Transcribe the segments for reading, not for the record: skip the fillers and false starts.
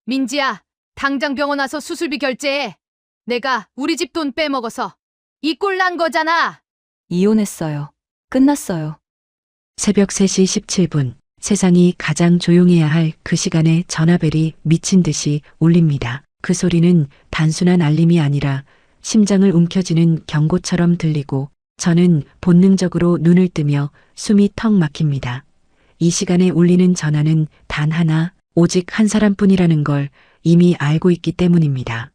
민지야, 당장 병원 와서 수술비 결제해. 내가 우리 집 돈 빼먹어서 이 꼴 난 거잖아. 이혼했어요. 끝났어요. 새벽 3시 17분, 세상이 가장 조용해야 할 그 시간에 전화벨이 미친 듯이 울립니다. 그 소리는 단순한 알림이 아니라 심장을 움켜쥐는 경고처럼 들리고 저는 본능적으로 눈을 뜨며 숨이 턱 막힙니다. 이 시간에 울리는 전화는 단 하나, 오직 한 사람뿐이라는 걸 이미 알고 있기 때문입니다.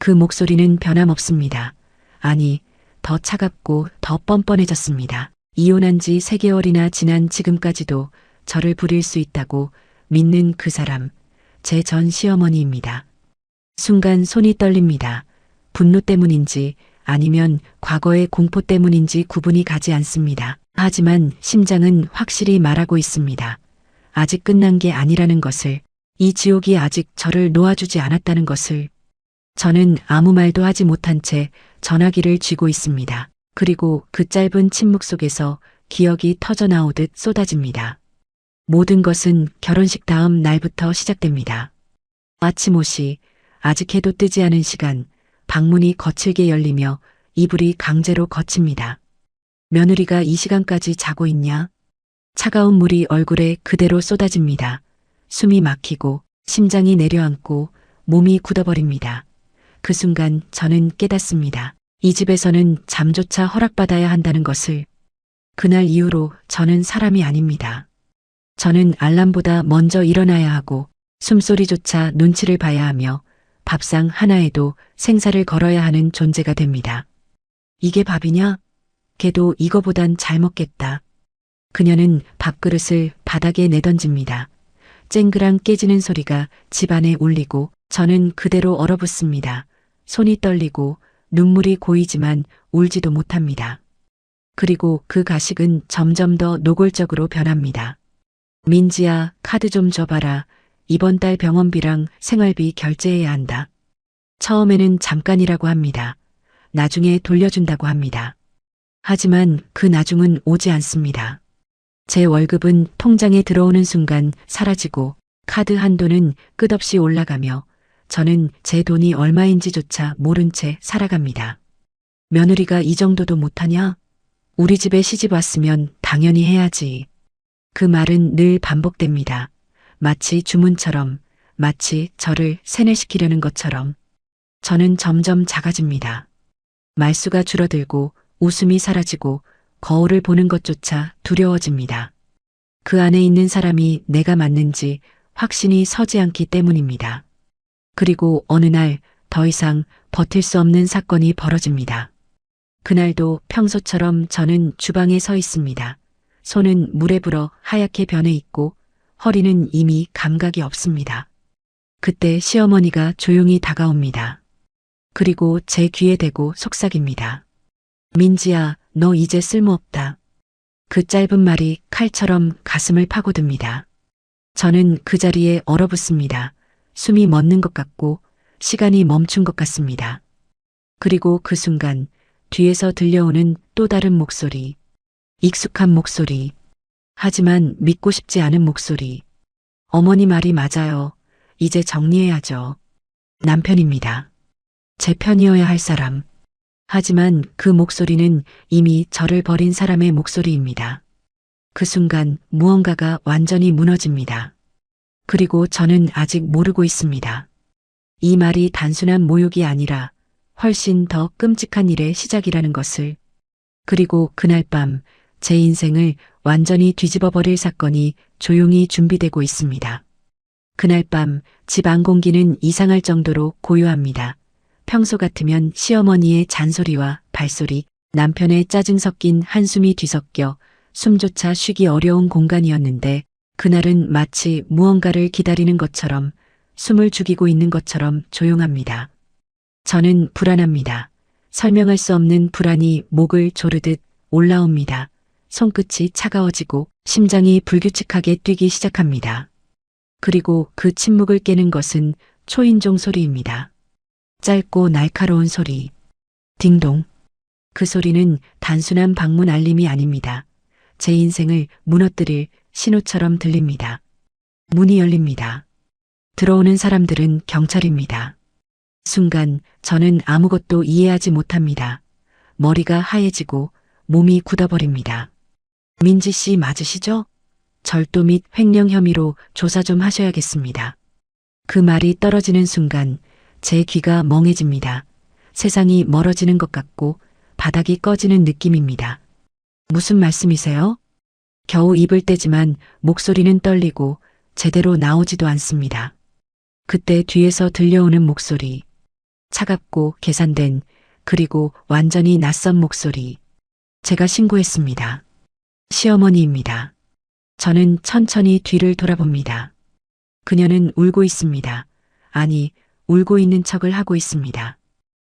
그 목소리는 변함없습니다. 아니, 더 차갑고 더 뻔뻔해졌습니다. 이혼한 지 3개월이나 지난 지금까지도 저를 부릴 수 있다고 믿는 그 사람, 제 전 시어머니입니다. 순간 손이 떨립니다. 분노 때문인지 아니면 과거의 공포 때문인지 구분이 가지 않습니다. 하지만 심장은 확실히 말하고 있습니다. 아직 끝난 게 아니라는 것을, 이 지옥이 아직 저를 놓아주지 않았다는 것을. 저는 아무 말도 하지 못한 채 전화기를 쥐고 있습니다. 그리고 그 짧은 침묵 속에서 기억이 터져나오듯 쏟아집니다. 모든 것은 결혼식 다음 날부터 시작됩니다. 아침 옷이 아직 해도 뜨지 않은 시간, 방문이 거칠게 열리며 이불이 강제로 거칩니다. 며느리가 이 시간까지 자고 있냐? 차가운 물이 얼굴에 그대로 쏟아집니다. 숨이 막히고 심장이 내려앉고 몸이 굳어버립니다. 그 순간 저는 깨닫습니다. 이 집에서는 잠조차 허락받아야 한다는 것을. 그날 이후로 저는 사람이 아닙니다. 저는 알람보다 먼저 일어나야 하고 숨소리조차 눈치를 봐야 하며 밥상 하나에도 생사를 걸어야 하는 존재가 됩니다. 이게 밥이냐? 걔도 이거보단 잘 먹겠다. 그녀는 밥그릇을 바닥에 내던집니다. 쨍그랑 깨지는 소리가 집안에 울리고 저는 그대로 얼어붙습니다. 손이 떨리고 눈물이 고이지만 울지도 못합니다. 그리고 그 가식은 점점 더 노골적으로 변합니다. 민지야, 카드 좀 줘봐라. 이번 달 병원비랑 생활비 결제해야 한다. 처음에는 잠깐이라고 합니다. 나중에 돌려준다고 합니다. 하지만 그 나중은 오지 않습니다. 제 월급은 통장에 들어오는 순간 사라지고 카드 한도는 끝없이 올라가며 저는 제 돈이 얼마인지조차 모른 채 살아갑니다. 며느리가 이 정도도 못하냐? 우리 집에 시집 왔으면 당연히 해야지. 그 말은 늘 반복됩니다. 마치 주문처럼, 마치 저를 세뇌시키려는 것처럼. 저는 점점 작아집니다. 말수가 줄어들고 웃음이 사라지고 거울을 보는 것조차 두려워집니다. 그 안에 있는 사람이 내가 맞는지 확신이 서지 않기 때문입니다. 그리고 어느 날 더 이상 버틸 수 없는 사건이 벌어집니다. 그날도 평소처럼 저는 주방에 서 있습니다. 손은 물에 불어 하얗게 변해 있고 허리는 이미 감각이 없습니다. 그때 시어머니가 조용히 다가옵니다. 그리고 제 귀에 대고 속삭입니다. 민지야, 너 이제 쓸모없다. 그 짧은 말이 칼처럼 가슴을 파고듭니다. 저는 그 자리에 얼어붙습니다. 숨이 멎는 것 같고 시간이 멈춘 것 같습니다. 그리고 그 순간 뒤에서 들려오는 또 다른 목소리. 익숙한 목소리. 하지만 믿고 싶지 않은 목소리. 어머니 말이 맞아요. 이제 정리해야죠. 남편입니다. 제 편이어야 할 사람. 하지만 그 목소리는 이미 저를 버린 사람의 목소리입니다. 그 순간 무언가가 완전히 무너집니다. 그리고 저는 아직 모르고 있습니다. 이 말이 단순한 모욕이 아니라 훨씬 더 끔찍한 일의 시작이라는 것을. 그리고 그날 밤 제 인생을 완전히 뒤집어 버릴 사건이 조용히 준비되고 있습니다. 그날 밤 집 안 공기는 이상할 정도로 고요합니다. 평소 같으면 시어머니의 잔소리와 발소리, 남편의 짜증 섞인 한숨이 뒤섞여 숨조차 쉬기 어려운 공간이었는데 그날은 마치 무언가를 기다리는 것처럼 숨을 죽이고 있는 것처럼 조용합니다. 저는 불안합니다. 설명할 수 없는 불안이 목을 조르듯 올라옵니다. 손끝이 차가워지고 심장이 불규칙하게 뛰기 시작합니다. 그리고 그 침묵을 깨는 것은 초인종 소리입니다. 짧고 날카로운 소리. 딩동. 그 소리는 단순한 방문 알림이 아닙니다. 제 인생을 무너뜨릴 신호처럼 들립니다. 문이 열립니다. 들어오는 사람들은 경찰입니다. 순간 저는 아무것도 이해하지 못합니다. 머리가 하얘지고 몸이 굳어버립니다. 민지 씨 맞으시죠? 절도 및 횡령 혐의로 조사 좀 하셔야겠습니다. 그 말이 떨어지는 순간 제 귀가 멍해집니다. 세상이 멀어지는 것 같고 바닥이 꺼지는 느낌입니다. 무슨 말씀이세요? 겨우 입을 떼지만 목소리는 떨리고 제대로 나오지도 않습니다. 그때 뒤에서 들려오는 목소리. 차갑고 계산된 그리고 완전히 낯선 목소리. 제가 신고했습니다. 시어머니입니다. 저는 천천히 뒤를 돌아봅니다. 그녀는 울고 있습니다. 아니, 울고 있는 척을 하고 있습니다.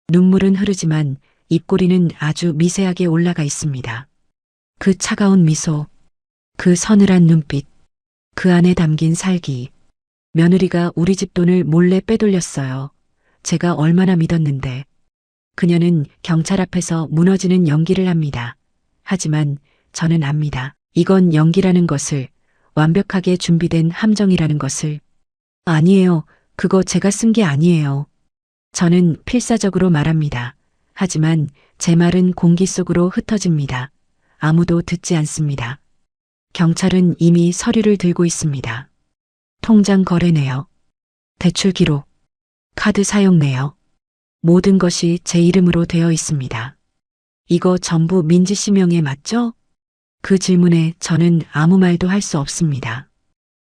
눈물은 흐르지만 입꼬리는 아주 미세하게 올라가 있습니다. 그 차가운 미소, 그 서늘한 눈빛, 그 안에 담긴 살기. 며느리가 우리 집 돈을 몰래 빼돌렸어요. 제가 얼마나 믿었는데. 그녀는 경찰 앞에서 무너지는 연기를 합니다. 하지만 저는 압니다. 이건 연기라는 것을, 완벽하게 준비된 함정이라는 것을. 아니에요. 그거 제가 쓴 게 아니에요. 저는 필사적으로 말합니다. 하지만 제 말은 공기 속으로 흩어집니다. 아무도 듣지 않습니다. 경찰은 이미 서류를 들고 있습니다. 통장 거래 내역, 대출 기록, 카드 사용 내역, 모든 것이 제 이름으로 되어 있습니다. 이거 전부 민지 씨 명에 맞죠? 그 질문에 저는 아무 말도 할 수 없습니다.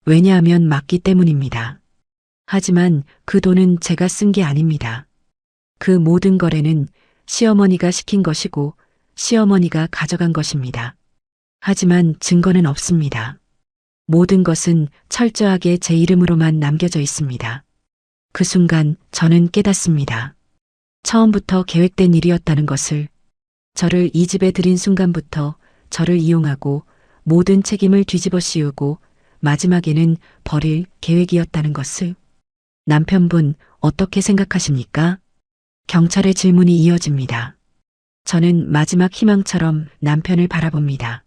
왜냐하면 맞기 때문입니다. 하지만 그 돈은 제가 쓴 게 아닙니다. 그 모든 거래는 시어머니가 시킨 것이고 시어머니가 가져간 것입니다. 하지만 증거는 없습니다. 모든 것은 철저하게 제 이름으로만 남겨져 있습니다. 그 순간 저는 깨닫습니다. 처음부터 계획된 일이었다는 것을. 저를 이 집에 들인 순간부터 저를 이용하고 모든 책임을 뒤집어 씌우고 마지막에는 버릴 계획이었다는 것을. 남편분 어떻게 생각하십니까? 경찰의 질문이 이어집니다. 저는 마지막 희망처럼 남편을 바라봅니다.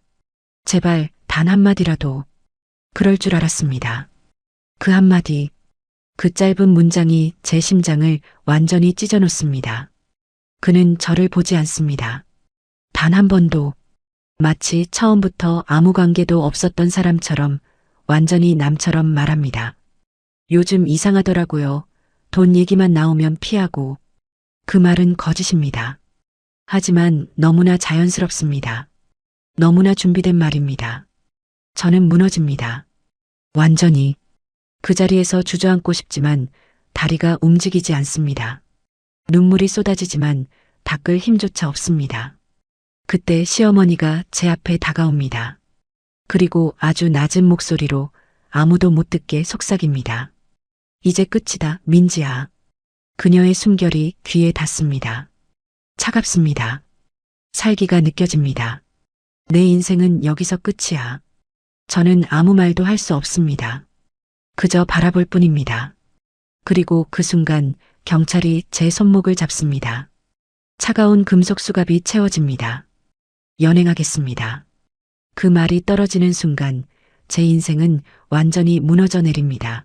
제발 단 한마디라도. 그럴 줄 알았습니다. 그 한마디, 그 짧은 문장이 제 심장을 완전히 찢어놓습니다. 그는 저를 보지 않습니다. 단 한 번도. 마치 처음부터 아무 관계도 없었던 사람처럼 완전히 남처럼 말합니다. 요즘 이상하더라고요. 돈 얘기만 나오면 피하고. 그 말은 거짓입니다. 하지만 너무나 자연스럽습니다. 너무나 준비된 말입니다. 저는 무너집니다. 완전히. 그 자리에서 주저앉고 싶지만 다리가 움직이지 않습니다. 눈물이 쏟아지지만 닦을 힘조차 없습니다. 그때 시어머니가 제 앞에 다가옵니다. 그리고 아주 낮은 목소리로 아무도 못 듣게 속삭입니다. 이제 끝이다, 민지야. 그녀의 숨결이 귀에 닿습니다. 차갑습니다. 살기가 느껴집니다. 내 인생은 여기서 끝이야. 저는 아무 말도 할 수 없습니다. 그저 바라볼 뿐입니다. 그리고 그 순간 경찰이 제 손목을 잡습니다. 차가운 금속 수갑이 채워집니다. 연행하겠습니다. 그 말이 떨어지는 순간 제 인생은 완전히 무너져 내립니다.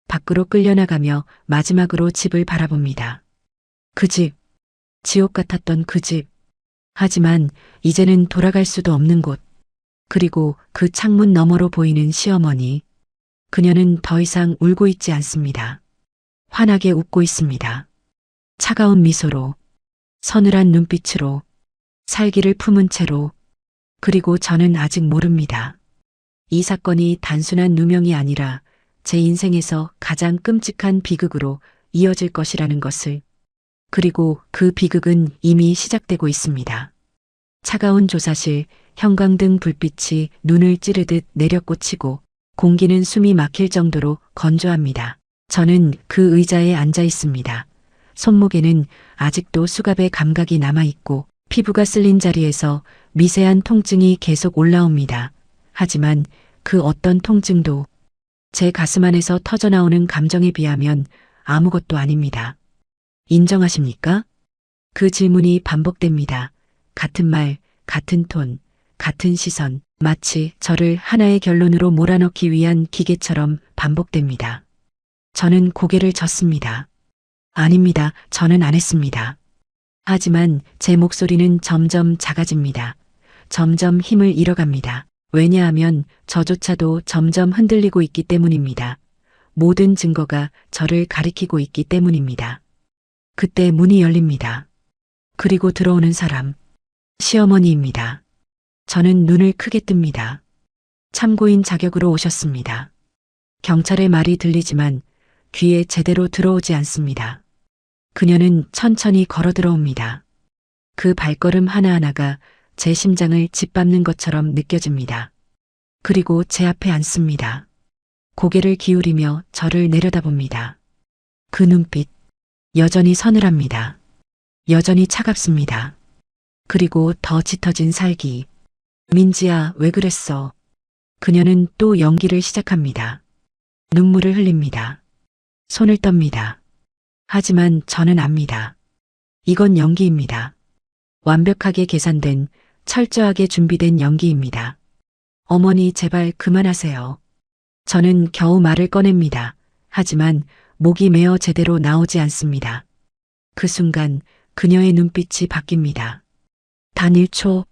밖으로 끌려나가며 마지막으로 집을 바라봅니다. 그 집, 지옥 같았던 그 집. 하지만 이제는 돌아갈 수도 없는 곳. 그리고 그 창문 너머로 보이는 시어머니. 그녀는 더 이상 울고 있지 않습니다. 환하게 웃고 있습니다. 차가운 미소로, 서늘한 눈빛으로, 살기를 품은 채로. 그리고 저는 아직 모릅니다. 이 사건이 단순한 누명이 아니라 제 인생에서 가장 끔찍한 비극으로 이어질 것이라는 것을. 그리고 그 비극은 이미 시작되고 있습니다. 차가운 조사실, 형광등 불빛이 눈을 찌르듯 내려꽂히고 공기는 숨이 막힐 정도로 건조합니다. 저는 그 의자에 앉아 있습니다. 손목에는 아직도 수갑의 감각이 남아있고 피부가 쓸린 자리에서 미세한 통증이 계속 올라옵니다. 하지만 그 어떤 통증도 제 가슴 안에서 터져나오는 감정에 비하면 아무것도 아닙니다. 인정하십니까? 그 질문이 반복됩니다. 같은 말, 같은 톤, 같은 시선, 마치 저를 하나의 결론으로 몰아넣기 위한 기계처럼 반복됩니다. 저는 고개를 젓습니다. 아닙니다. 저는 안 했습니다. 하지만 제 목소리는 점점 작아집니다. 점점 힘을 잃어갑니다. 왜냐하면 저조차도 점점 흔들리고 있기 때문입니다. 모든 증거가 저를 가리키고 있기 때문입니다. 그때 문이 열립니다. 그리고 들어오는 사람, 시어머니입니다. 저는 눈을 크게 뜹니다. 참고인 자격으로 오셨습니다. 경찰의 말이 들리지만 귀에 제대로 들어오지 않습니다. 그녀는 천천히 걸어 들어옵니다. 그 발걸음 하나하나가 제 심장을 짓밟는 것처럼 느껴집니다. 그리고 제 앞에 앉습니다. 고개를 기울이며 저를 내려다봅니다. 그 눈빛, 여전히 서늘합니다. 여전히 차갑습니다. 그리고 더 짙어진 살기. 민지야, 왜 그랬어? 그녀는 또 연기를 시작합니다. 눈물을 흘립니다. 손을 떱니다. 하지만 저는 압니다. 이건 연기입니다. 완벽하게 계산된, 철저하게 준비된 연기입니다. 어머니, 제발 그만하세요. 저는 겨우 말을 꺼냅니다. 하지만 목이 메어 제대로 나오지 않습니다. 그 순간 그녀의 눈빛이 바뀝니다. 단 1초,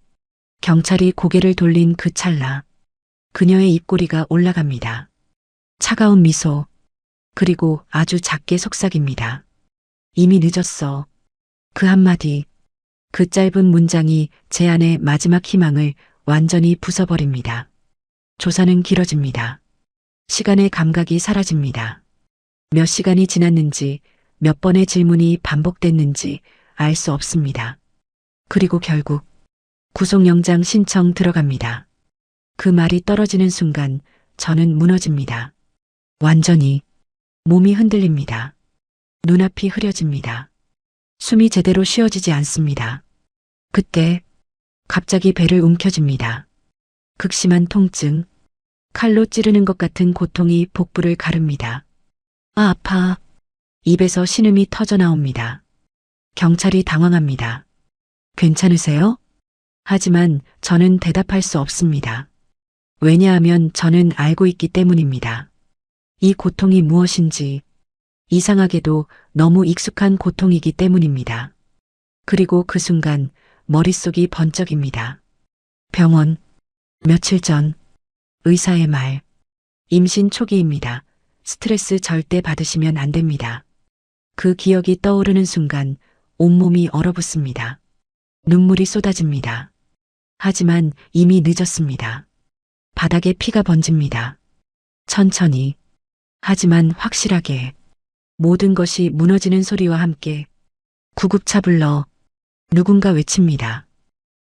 경찰이 고개를 돌린 그 찰나, 그녀의 입꼬리가 올라갑니다. 차가운 미소, 그리고 아주 작게 속삭입니다. 이미 늦었어. 그 한마디, 그 짧은 문장이 제 안의 마지막 희망을 완전히 부숴버립니다. 조사는 길어집니다. 시간의 감각이 사라집니다. 몇 시간이 지났는지, 몇 번의 질문이 반복됐는지 알 수 없습니다. 그리고 결국 구속영장 신청 들어갑니다. 그 말이 떨어지는 순간 저는 무너집니다. 완전히 몸이 흔들립니다. 눈앞이 흐려집니다. 숨이 제대로 쉬어지지 않습니다. 그때 갑자기 배를 움켜쥡니다. 극심한 통증, 칼로 찌르는 것 같은 고통이 복부를 가릅니다. 아, 아파. 입에서 신음이 터져 나옵니다. 경찰이 당황합니다. 괜찮으세요? 하지만 저는 대답할 수 없습니다. 왜냐하면 저는 알고 있기 때문입니다. 이 고통이 무엇인지, 이상하게도 너무 익숙한 고통이기 때문입니다. 그리고 그 순간 머릿속이 번쩍입니다. 병원, 며칠 전, 의사의 말, 임신 초기입니다. 스트레스 절대 받으시면 안 됩니다. 그 기억이 떠오르는 순간 온몸이 얼어붙습니다. 눈물이 쏟아집니다. 하지만 이미 늦었습니다. 바닥에 피가 번집니다. 천천히, 하지만 확실하게. 모든 것이 무너지는 소리와 함께 구급차 불러 누군가 외칩니다.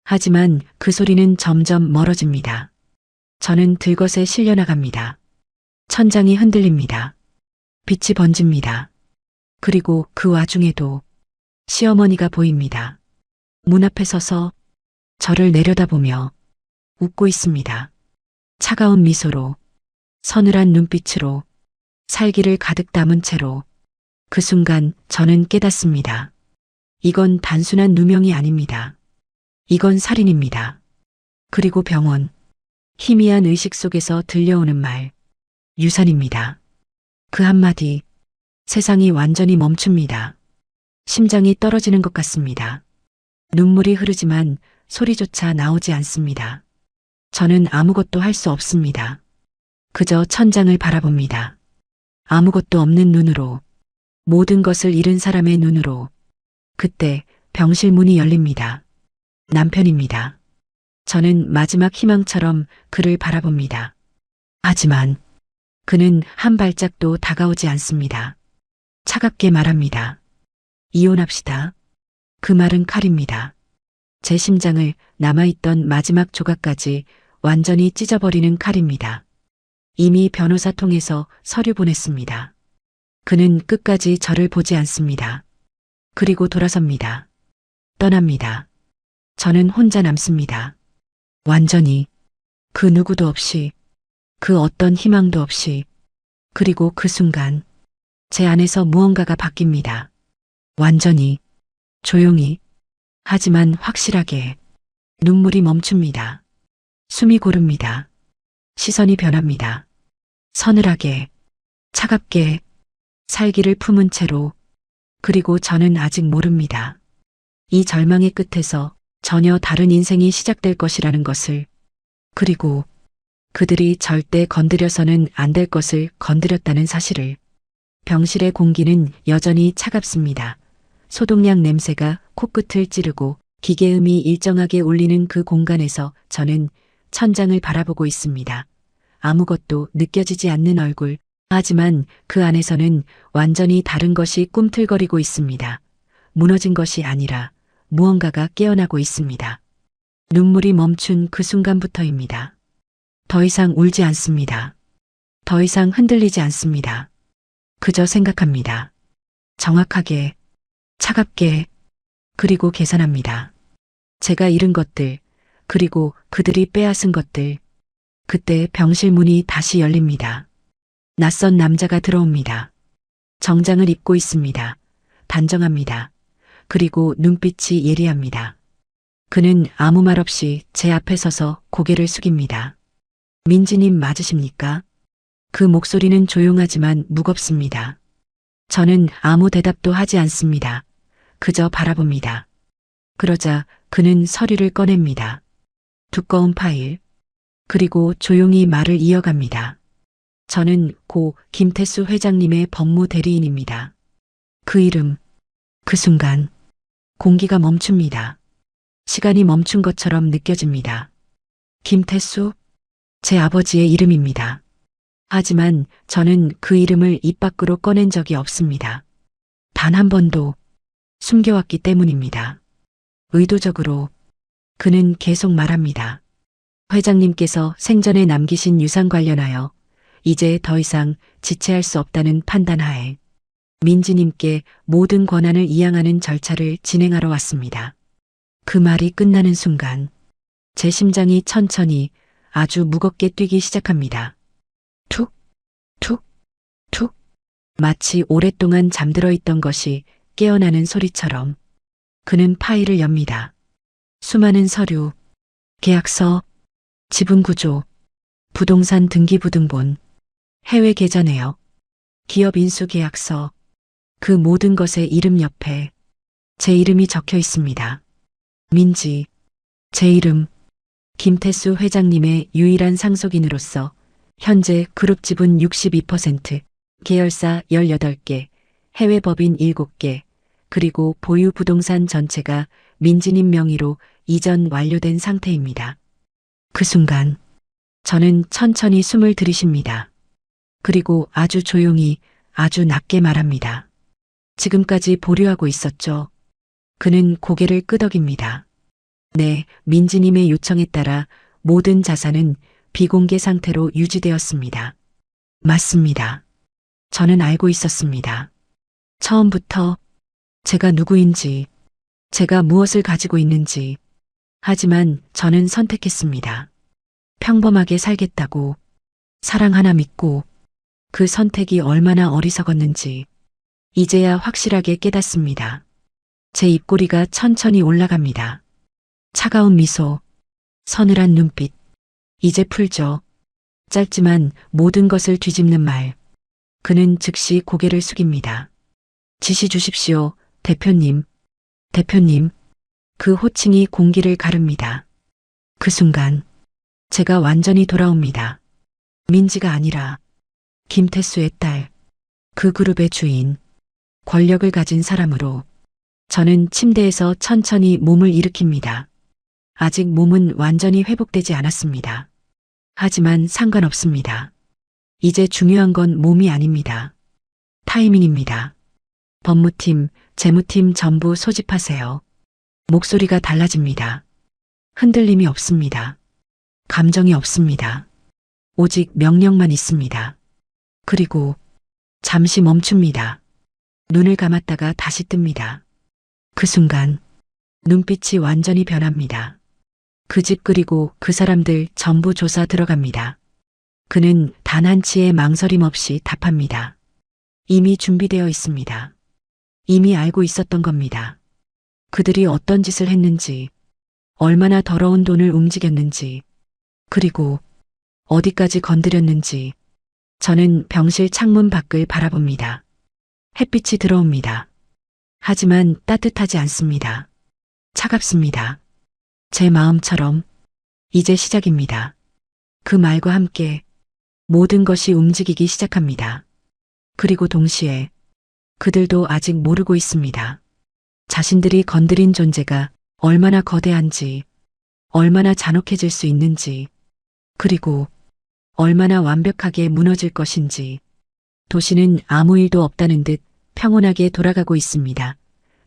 하지만 그 소리는 점점 멀어집니다. 저는 들것에 실려나갑니다. 천장이 흔들립니다. 빛이 번집니다. 그리고 그 와중에도 시어머니가 보입니다. 문 앞에 서서 저를 내려다보며 웃고 있습니다. 차가운 미소로, 서늘한 눈빛으로, 살기를 가득 담은 채로. 그 순간 저는 깨닫습니다. 이건 단순한 누명이 아닙니다. 이건 살인입니다. 그리고 병원, 희미한 의식 속에서 들려오는 말, 유산입니다. 그 한마디, 세상이 완전히 멈춥니다. 심장이 떨어지는 것 같습니다. 눈물이 흐르지만 소리조차 나오지 않습니다. 저는 아무것도 할 수 없습니다. 그저 천장을 바라봅니다. 아무것도 없는 눈으로, 모든 것을 잃은 사람의 눈으로. 그때 병실 문이 열립니다. 남편입니다. 저는 마지막 희망처럼 그를 바라봅니다. 하지만 그는 한 발짝도 다가오지 않습니다. 차갑게 말합니다. 이혼합시다. 그 말은 칼입니다. 제 심장을 남아있던 마지막 조각까지 완전히 찢어버리는 칼입니다. 이미 변호사 통해서 서류 보냈습니다. 그는 끝까지 저를 보지 않습니다. 그리고 돌아섭니다. 떠납니다. 저는 혼자 남습니다. 완전히 그 누구도 없이, 그 어떤 희망도 없이. 그리고 그 순간 제 안에서 무언가가 바뀝니다. 완전히, 조용히, 하지만 확실하게. 눈물이 멈춥니다. 숨이 고릅니다. 시선이 변합니다. 서늘하게, 차갑게, 살기를 품은 채로. 그리고 저는 아직 모릅니다. 이 절망의 끝에서 전혀 다른 인생이 시작될 것이라는 것을. 그리고 그들이 절대 건드려서는 안 될 것을 건드렸다는 사실을. 병실의 공기는 여전히 차갑습니다. 소독약 냄새가 코끝을 찌르고 기계음이 일정하게 울리는 그 공간에서 저는 천장을 바라보고 있습니다. 아무것도 느껴지지 않는 얼굴. 하지만 그 안에서는 완전히 다른 것이 꿈틀거리고 있습니다. 무너진 것이 아니라 무언가가 깨어나고 있습니다. 눈물이 멈춘 그 순간부터입니다. 더 이상 울지 않습니다. 더 이상 흔들리지 않습니다. 그저 생각합니다. 정확하게, 차갑게, 그리고 계산합니다. 제가 잃은 것들, 그리고 그들이 빼앗은 것들. 그때 병실 문이 다시 열립니다. 낯선 남자가 들어옵니다. 정장을 입고 있습니다. 단정합니다. 그리고 눈빛이 예리합니다. 그는 아무 말 없이 제 앞에 서서 고개를 숙입니다. 민지님 맞으십니까? 그 목소리는 조용하지만 무겁습니다. 저는 아무 대답도 하지 않습니다. 그저 바라봅니다. 그러자 그는 서류를 꺼냅니다. 두꺼운 파일. 그리고 조용히 말을 이어갑니다. 저는 고 김태수 회장님의 법무 대리인입니다. 그 이름, 그 순간 공기가 멈춥니다. 시간이 멈춘 것처럼 느껴집니다. 김태수? 제 아버지의 이름입니다. 하지만 저는 그 이름을 입 밖으로 꺼낸 적이 없습니다. 단 한 번도. 숨겨왔기 때문입니다. 의도적으로. 그는 계속 말합니다. 회장님께서 생전에 남기신 유산 관련하여 이제 더 이상 지체할 수 없다는 판단하에 민지님께 모든 권한을 이양하는 절차를 진행하러 왔습니다. 그 말이 끝나는 순간 제 심장이 천천히 아주 무겁게 뛰기 시작합니다. 툭, 툭, 툭. 마치 오랫동안 잠들어 있던 것이 깨어나는 소리처럼. 그는 파일을 엽니다. 수많은 서류, 계약서, 지분 구조, 부동산 등기부등본, 해외 계좌 내역, 기업 인수 계약서, 그 모든 것의 이름 옆에 제 이름이 적혀 있습니다. 민지, 제 이름, 김태수 회장님의 유일한 상속인으로서 현재 그룹 지분 62%, 계열사 18개, 해외 법인 7개, 그리고 보유 부동산 전체가 민지님 명의로 이전 완료된 상태입니다. 그 순간 저는 천천히 숨을 들이쉽니다. 그리고 아주 조용히 아주 낮게 말합니다. 지금까지 보류하고 있었죠. 그는 고개를 끄덕입니다. 네, 민지님의 요청에 따라 모든 자산은 비공개 상태로 유지되었습니다. 맞습니다. 저는 알고 있었습니다. 처음부터 제가 누구인지, 제가 무엇을 가지고 있는지. 하지만 저는 선택했습니다. 평범하게 살겠다고, 사랑 하나 믿고. 그 선택이 얼마나 어리석었는지 이제야 확실하게 깨닫습니다. 제 입꼬리가 천천히 올라갑니다. 차가운 미소, 서늘한 눈빛. 이제 풀죠. 짧지만 모든 것을 뒤집는 말. 그는 즉시 고개를 숙입니다. 지시 주십시오, 대표님. 대표님. 그 호칭이 공기를 가릅니다. 그 순간 제가 완전히 돌아옵니다. 민지가 아니라 김태수의 딸, 그 그룹의 주인, 권력을 가진 사람으로. 저는 침대에서 천천히 몸을 일으킵니다. 아직 몸은 완전히 회복되지 않았습니다. 하지만 상관없습니다. 이제 중요한 건 몸이 아닙니다. 타이밍입니다. 법무팀, 재무팀 전부 소집하세요. 목소리가 달라집니다. 흔들림이 없습니다. 감정이 없습니다. 오직 명령만 있습니다. 그리고 잠시 멈춥니다. 눈을 감았다가 다시 뜹니다. 그 순간 눈빛이 완전히 변합니다. 그 집 그리고 그 사람들 전부 조사 들어갑니다. 그는 단 한치의 망설임 없이 답합니다. 이미 준비되어 있습니다. 이미 알고 있었던 겁니다. 그들이 어떤 짓을 했는지, 얼마나 더러운 돈을 움직였는지, 그리고 어디까지 건드렸는지. 저는 병실 창문 밖을 바라봅니다. 햇빛이 들어옵니다. 하지만 따뜻하지 않습니다. 차갑습니다. 제 마음처럼 이제 시작입니다. 그 말과 함께 모든 것이 움직이기 시작합니다. 그리고 동시에 그들도 아직 모르고 있습니다. 자신들이 건드린 존재가 얼마나 거대한지, 얼마나 잔혹해질 수 있는지, 그리고 얼마나 완벽하게 무너질 것인지. 도시는 아무 일도 없다는 듯 평온하게 돌아가고 있습니다.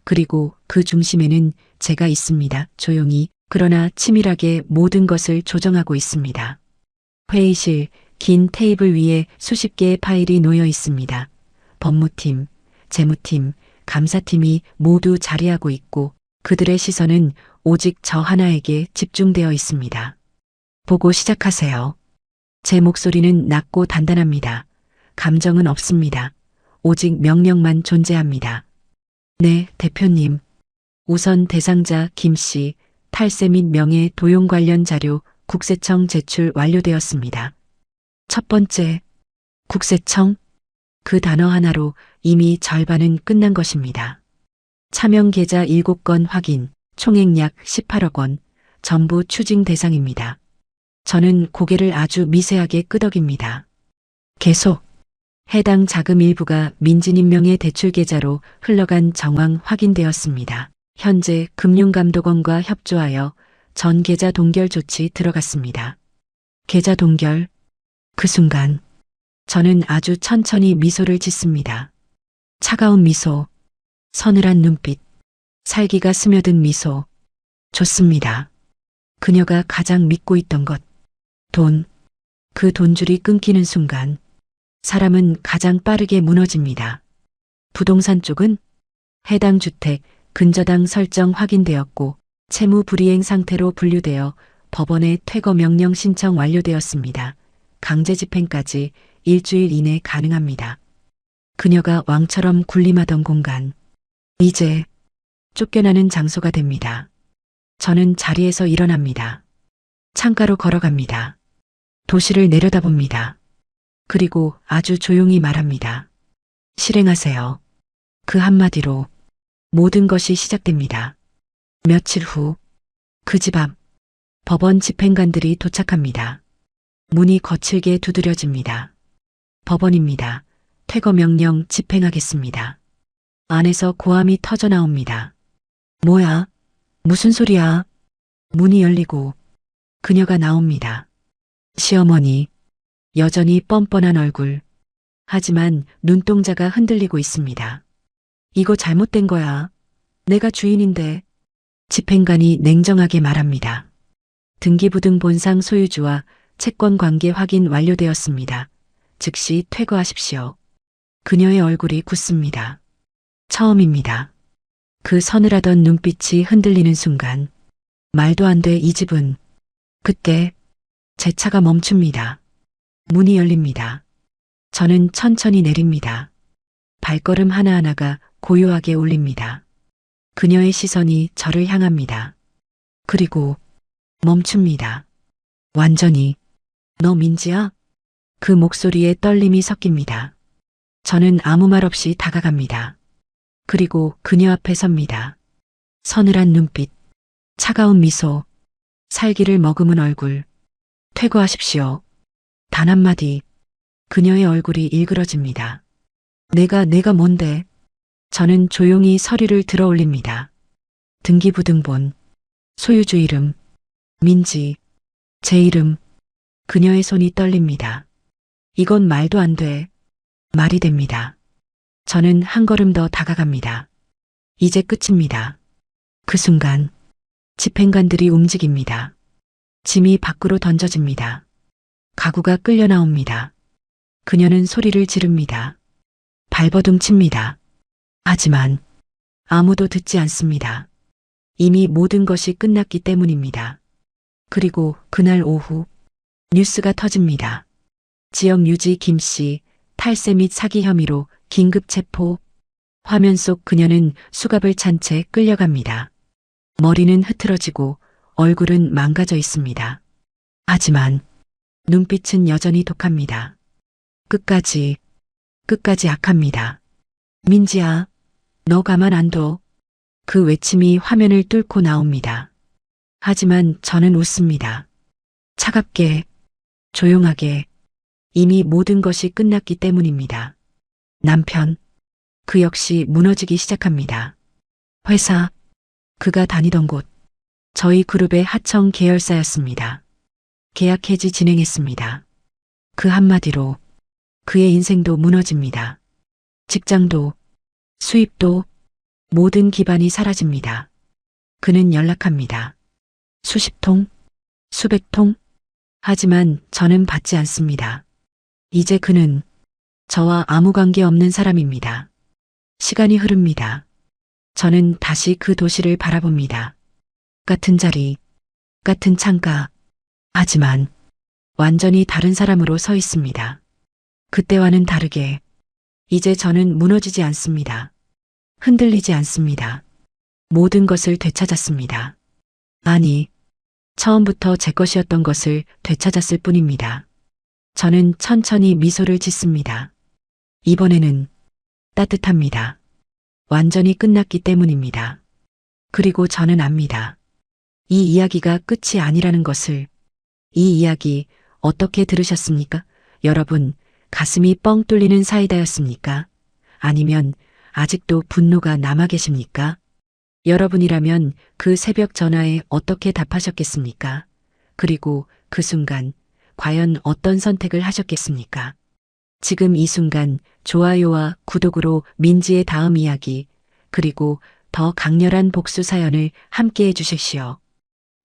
그리고 그 중심에는 제가 있습니다. 조용히, 그러나 치밀하게 모든 것을 조정하고 있습니다. 회의실, 긴 테이블 위에 수십 개의 파일이 놓여 있습니다. 법무팀, 재무팀, 감사팀이 모두 자리하고 있고 그들의 시선은 오직 저 하나에게 집중되어 있습니다. 보고 시작하세요. 제 목소리는 낮고 단단합니다. 감정은 없습니다. 오직 명령만 존재합니다. 네, 대표님. 우선 대상자 김 씨, 탈세 및 명예 도용 관련 자료 국세청 제출 완료되었습니다. 첫 번째, 국세청. 그 단어 하나로 이미 절반은 끝난 것입니다. 차명 계좌 7건 확인, 총액 약 18억 원, 전부 추징 대상입니다. 저는 고개를 아주 미세하게 끄덕입니다. 계속. 해당 자금 일부가 민진인 명의 대출 계좌로 흘러간 정황 확인되었습니다. 현재 금융감독원과 협조하여 전 계좌 동결 조치 들어갔습니다. 계좌 동결. 그 순간 저는 아주 천천히 미소를 짓습니다. 차가운 미소, 서늘한 눈빛, 살기가 스며든 미소. 좋습니다. 그녀가 가장 믿고 있던 것, 돈. 그 돈줄이 끊기는 순간 사람은 가장 빠르게 무너집니다. 부동산 쪽은 해당 주택 근저당 설정 확인되었고 채무 불이행 상태로 분류되어 법원에 퇴거 명령 신청 완료되었습니다. 강제 집행까지 일주일 이내 가능합니다. 그녀가 왕처럼 군림하던 공간, 이제 쫓겨나는 장소가 됩니다. 저는 자리에서 일어납니다. 창가로 걸어갑니다. 도시를 내려다봅니다. 그리고 아주 조용히 말합니다. 실행하세요. 그 한마디로 모든 것이 시작됩니다. 며칠 후, 그 집 앞, 법원 집행관들이 도착합니다. 문이 거칠게 두드려집니다. 법원입니다. 퇴거 명령 집행하겠습니다. 안에서 고함이 터져 나옵니다. 뭐야? 무슨 소리야? 문이 열리고 그녀가 나옵니다. 시어머니, 여전히 뻔뻔한 얼굴. 하지만 눈동자가 흔들리고 있습니다. 이거 잘못된 거야. 내가 주인인데. 집행관이 냉정하게 말합니다. 등기부등 본상 소유주와 채권 관계 확인 완료되었습니다. 즉시 퇴거하십시오. 그녀의 얼굴이 굳습니다. 처음입니다. 그 서늘하던 눈빛이 흔들리는 순간 말도 안 돼 이 집은. 그때 제 차가 멈춥니다. 문이 열립니다. 저는 천천히 내립니다. 발걸음 하나하나가 고요하게 울립니다. 그녀의 시선이 저를 향합니다. 그리고 멈춥니다. 완전히. 너 민지야? 그 목소리에 떨림이 섞입니다. 저는 아무 말 없이 다가갑니다. 그리고 그녀 앞에 섭니다. 서늘한 눈빛, 차가운 미소, 살기를 머금은 얼굴. 퇴거하십시오. 단 한마디. 그녀의 얼굴이 일그러집니다. 내가 뭔데? 저는 조용히 서류를 들어 올립니다. 등기부등본, 소유주 이름, 민지, 제 이름. 그녀의 손이 떨립니다. 이건 말도 안 돼. 말이 됩니다. 저는 한 걸음 더 다가갑니다. 이제 끝입니다. 그 순간 집행관들이 움직입니다. 짐이 밖으로 던져집니다. 가구가 끌려 나옵니다. 그녀는 소리를 지릅니다. 발버둥 칩니다. 하지만 아무도 듣지 않습니다. 이미 모든 것이 끝났기 때문입니다. 그리고 그날 오후 뉴스가 터집니다. 지역 유지 김 씨 탈세 및 사기 혐의로 긴급 체포. 화면 속 그녀는 수갑을 찬 채 끌려갑니다. 머리는 흐트러지고 얼굴은 망가져 있습니다. 하지만 눈빛은 여전히 독합니다. 끝까지 악합니다. 민지야, 너 가만 안 둬. 그 외침이 화면을 뚫고 나옵니다. 하지만 저는 웃습니다. 차갑게, 조용하게, 이미 모든 것이 끝났기 때문입니다. 남편, 그 역시 무너지기 시작합니다. 회사, 그가 다니던 곳, 저희 그룹의 하청 계열사였습니다. 계약 해지 진행했습니다. 그 한마디로 그의 인생도 무너집니다. 직장도, 수입도, 모든 기반이 사라집니다. 그는 연락합니다. 수십 통, 수백 통. 하지만 저는 받지 않습니다. 이제 그는 저와 아무 관계 없는 사람입니다. 시간이 흐릅니다. 저는 다시 그 도시를 바라봅니다. 같은 자리, 같은 창가. 하지만 완전히 다른 사람으로 서 있습니다. 그때와는 다르게 이제 저는 무너지지 않습니다. 흔들리지 않습니다. 모든 것을 되찾았습니다. 아니, 처음부터 제 것이었던 것을 되찾았을 뿐입니다. 저는 천천히 미소를 짓습니다. 이번에는 따뜻합니다. 완전히 끝났기 때문입니다. 그리고 저는 압니다. 이 이야기가 끝이 아니라는 것을. 이 이야기 어떻게 들으셨습니까? 여러분, 가슴이 뻥 뚫리는 사이다였습니까? 아니면 아직도 분노가 남아 계십니까? 여러분이라면 그 새벽 전화에 어떻게 답하셨겠습니까? 그리고 그 순간 과연 어떤 선택을 하셨겠습니까? 지금 이 순간 좋아요와 구독으로 민지의 다음 이야기, 그리고 더 강렬한 복수 사연을 함께 해주십시오.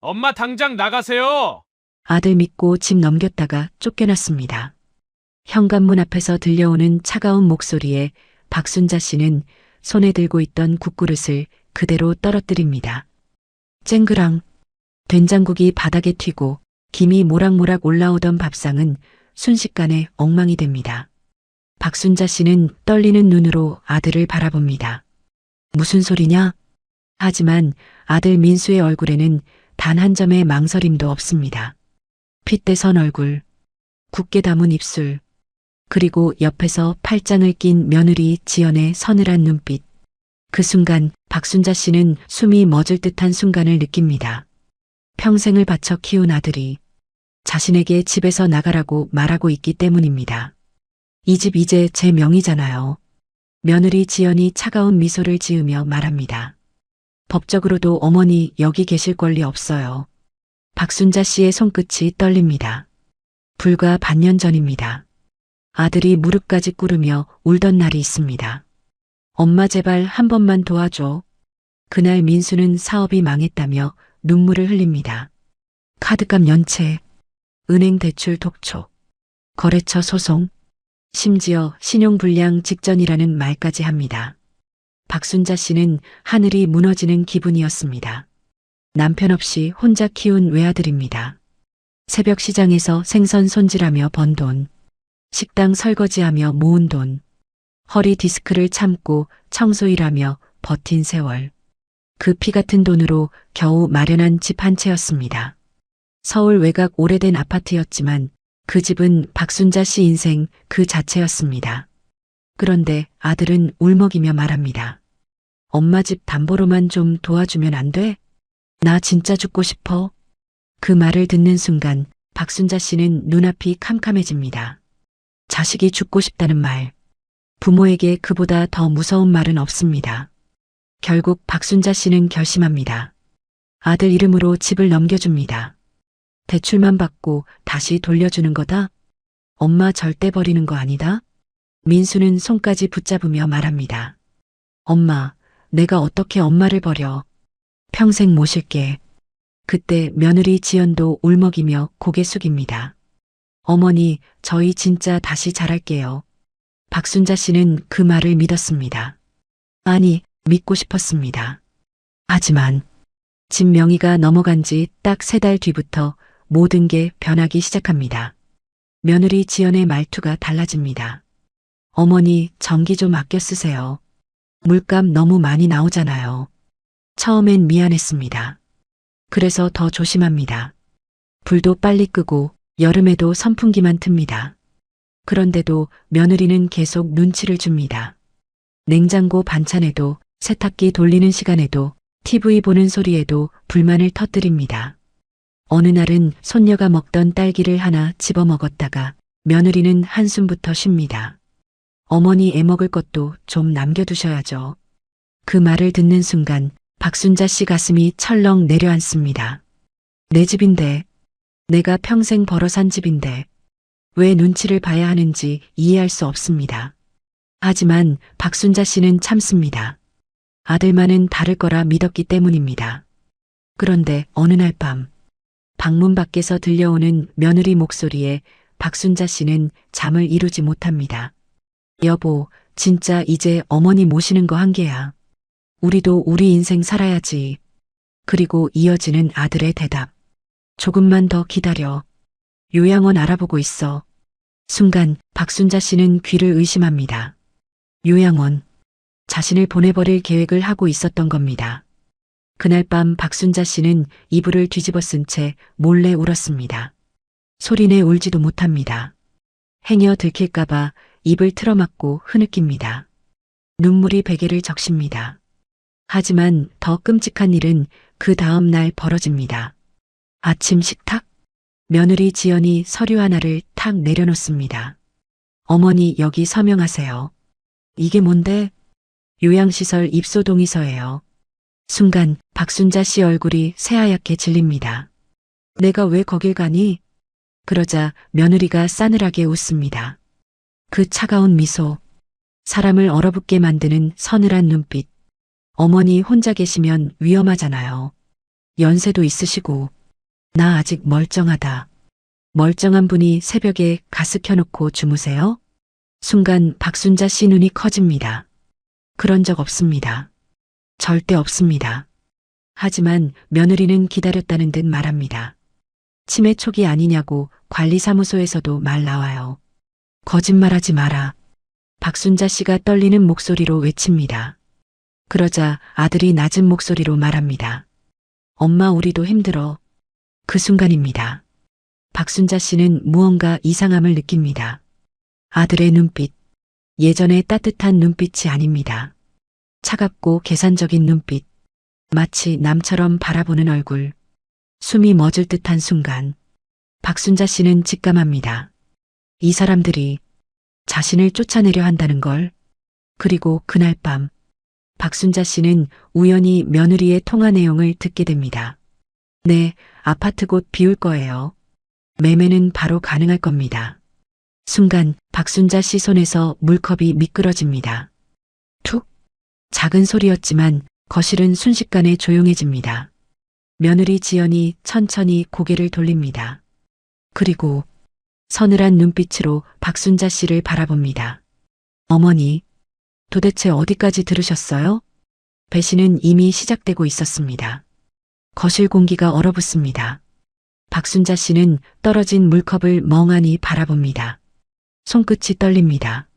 엄마 당장 나가세요. 아들 믿고 집 넘겼다가 쫓겨났습니다. 현관문 앞에서 들려오는 차가운 목소리에 박순자 씨는 손에 들고 있던 국그릇을 그대로 떨어뜨립니다. 쨍그랑 된장국이 바닥에 튀고 김이 모락모락 올라오던 밥상은 순식간에 엉망이 됩니다. 박순자 씨는 떨리는 눈으로 아들을 바라봅니다. 무슨 소리냐? 하지만 아들 민수의 얼굴에는 단 한 점의 망설임도 없습니다. 핏대선 얼굴, 굳게 담은 입술, 그리고 옆에서 팔짱을 낀 며느리 지연의 서늘한 눈빛. 그 순간 박순자 씨는 숨이 멎을 듯한 순간을 느낍니다. 평생을 바쳐 키운 아들이 자신에게 집에서 나가라고 말하고 있기 때문입니다. 이 집 이제 제 명의잖아요. 며느리 지연이 차가운 미소를 지으며 말합니다. 법적으로도 어머니 여기 계실 권리 없어요. 박순자 씨의 손끝이 떨립니다. 불과 반년 전입니다. 아들이 무릎까지 꿇으며 울던 날이 있습니다. 엄마 제발 한 번만 도와줘. 그날 민수는 사업이 망했다며 눈물을 흘립니다. 카드값 연체, 은행 대출 독촉, 거래처 소송, 심지어 신용불량 직전이라는 말까지 합니다. 박순자 씨는 하늘이 무너지는 기분이었습니다. 남편 없이 혼자 키운 외아들입니다. 새벽 시장에서 생선 손질하며 번 돈, 식당 설거지하며 모은 돈, 허리 디스크를 참고 청소일하며 버틴 세월. 그 피 같은 돈으로 겨우 마련한 집 한 채였습니다. 서울 외곽 오래된 아파트였지만 그 집은 박순자 씨 인생 그 자체였습니다. 그런데 아들은 울먹이며 말합니다. 엄마 집 담보로만 좀 도와주면 안 돼? 나 진짜 죽고 싶어. 그 말을 듣는 순간 박순자 씨는 눈앞이 캄캄해집니다. 자식이 죽고 싶다는 말. 부모에게 그보다 더 무서운 말은 없습니다. 결국 박순자 씨는 결심합니다. 아들 이름으로 집을 넘겨줍니다. 대출만 받고 다시 돌려주는 거다? 엄마 절대 버리는 거 아니다? 민수는 손까지 붙잡으며 말합니다. 엄마, 내가 어떻게 엄마를 버려. 평생 모실게. 그때 며느리 지연도 울먹이며 고개 숙입니다. 어머니, 저희 진짜 다시 잘할게요. 박순자 씨는 그 말을 믿었습니다. 아니, 믿고 싶었습니다. 하지만 집 명의가 넘어간 지 딱 3달 뒤부터 모든 게 변하기 시작합니다. 며느리 지연의 말투가 달라집니다. 어머니, 전기 좀 아껴 쓰세요. 물값 너무 많이 나오잖아요. 처음엔 미안했습니다. 그래서 더 조심합니다. 불도 빨리 끄고 여름에도 선풍기만 틉니다. 그런데도 며느리는 계속 눈치를 줍니다. 냉장고 반찬에도, 세탁기 돌리는 시간에도, TV 보는 소리에도 불만을 터뜨립니다. 어느 날은 손녀가 먹던 딸기를 하나 집어 먹었다가 며느리는 한숨부터 쉽니다. 어머니 애 먹을 것도 좀 남겨두셔야죠. 그 말을 듣는 순간 박순자 씨 가슴이 철렁 내려앉습니다. 내 집인데, 내가 평생 벌어 산 집인데, 왜 눈치를 봐야 하는지 이해할 수 없습니다. 하지만 박순자 씨는 참습니다. 아들만은 다를 거라 믿었기 때문입니다. 그런데 어느 날 밤, 방문 밖에서 들려오는 며느리 목소리에 박순자 씨는 잠을 이루지 못합니다. 여보, 진짜 이제 어머니 모시는 거 한계야. 우리도 우리 인생 살아야지. 그리고 이어지는 아들의 대답. 조금만 더 기다려. 요양원 알아보고 있어. 순간 박순자 씨는 귀를 의심합니다. 요양원. 자신을 보내버릴 계획을 하고 있었던 겁니다. 그날 밤 박순자 씨는 이불을 뒤집어 쓴 채 몰래 울었습니다. 소리내 울지도 못합니다. 행여 들킬까봐 입을 틀어막고 흐느낍니다. 눈물이 베개를 적십니다. 하지만 더 끔찍한 일은 그 다음 날 벌어집니다. 아침 식탁? 며느리 지연이 서류 하나를 탁 내려놓습니다. 어머니 여기 서명하세요. 이게 뭔데? 요양시설 입소 동의서예요. 순간 박순자 씨 얼굴이 새하얗게 질립니다. 내가 왜 거길 가니? 그러자 며느리가 싸늘하게 웃습니다. 그 차가운 미소, 사람을 얼어붙게 만드는 서늘한 눈빛. 어머니 혼자 계시면 위험하잖아요. 연세도 있으시고, 나 아직 멀쩡하다. 멀쩡한 분이 새벽에 가스 켜놓고 주무세요? 순간 박순자 씨 눈이 커집니다. 그런 적 없습니다. 절대 없습니다. 하지만 며느리는 기다렸다는 듯 말합니다. 치매 초기 아니냐고 관리사무소에서도 말 나와요. 거짓말하지 마라. 박순자 씨가 떨리는 목소리로 외칩니다. 그러자 아들이 낮은 목소리로 말합니다. 엄마 우리도 힘들어. 그 순간입니다. 박순자 씨는 무언가 이상함을 느낍니다. 아들의 눈빛. 예전의 따뜻한 눈빛이 아닙니다. 차갑고 계산적인 눈빛. 마치 남처럼 바라보는 얼굴. 숨이 멎을 듯한 순간. 박순자 씨는 직감합니다. 이 사람들이 자신을 쫓아내려 한다는 걸. 그리고 그날 밤 박순자 씨는 우연히 며느리의 통화 내용을 듣게 됩니다. 네, 아파트 곧 비울 거예요. 매매는 바로 가능할 겁니다. 순간 박순자 씨 손에서 물컵이 미끄러집니다. 툭! 작은 소리였지만 거실은 순식간에 조용해집니다. 며느리 지연이 천천히 고개를 돌립니다. 그리고 서늘한 눈빛으로 박순자 씨를 바라봅니다. 어머니, 도대체 어디까지 들으셨어요? 배신은 이미 시작되고 있었습니다. 거실 공기가 얼어붙습니다. 박순자 씨는 떨어진 물컵을 멍하니 바라봅니다. 손끝이 떨립니다.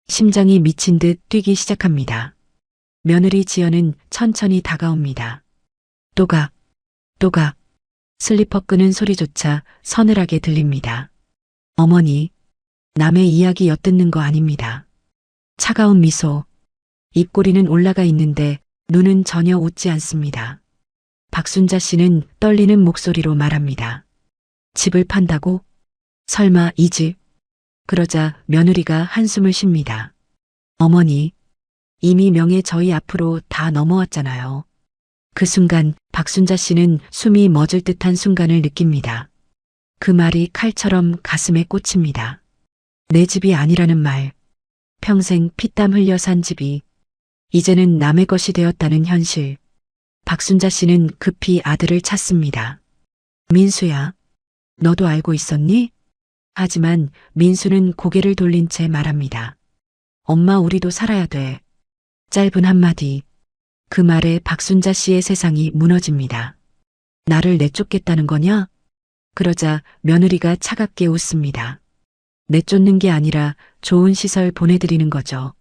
심장이 미친 듯 뛰기 시작합니다. 며느리 지연은 천천히 다가옵니다. 또각, 또각, 슬리퍼 끄는 소리조차 서늘하게 들립니다. 어머니, 남의 이야기 엿듣는 거 아닙니다. 차가운 미소, 입꼬리는 올라가 있는데 눈은 전혀 웃지 않습니다. 박순자 씨는 떨리는 목소리로 말합니다. 집을 판다고? 설마 이 집? 그러자 며느리가 한숨을 쉽니다. 어머니, 이미 명예 저희 앞으로 다 넘어왔잖아요. 그 순간 박순자 씨는 숨이 멎을 듯한 순간을 느낍니다. 그 말이 칼처럼 가슴에 꽂힙니다. 내 집이 아니라는 말, 평생 피땀 흘려 산 집이 이제는 남의 것이 되었다는 현실. 박순자 씨는 급히 아들을 찾습니다. 민수야, 너도 알고 있었니? 하지만 민수는 고개를 돌린 채 말합니다. 엄마 우리도 살아야 돼. 짧은 한마디. 그 말에 박순자 씨의 세상이 무너집니다. 나를 내쫓겠다는 거냐? 그러자 며느리가 차갑게 웃습니다. 내쫓는 게 아니라 좋은 시설 보내드리는 거죠.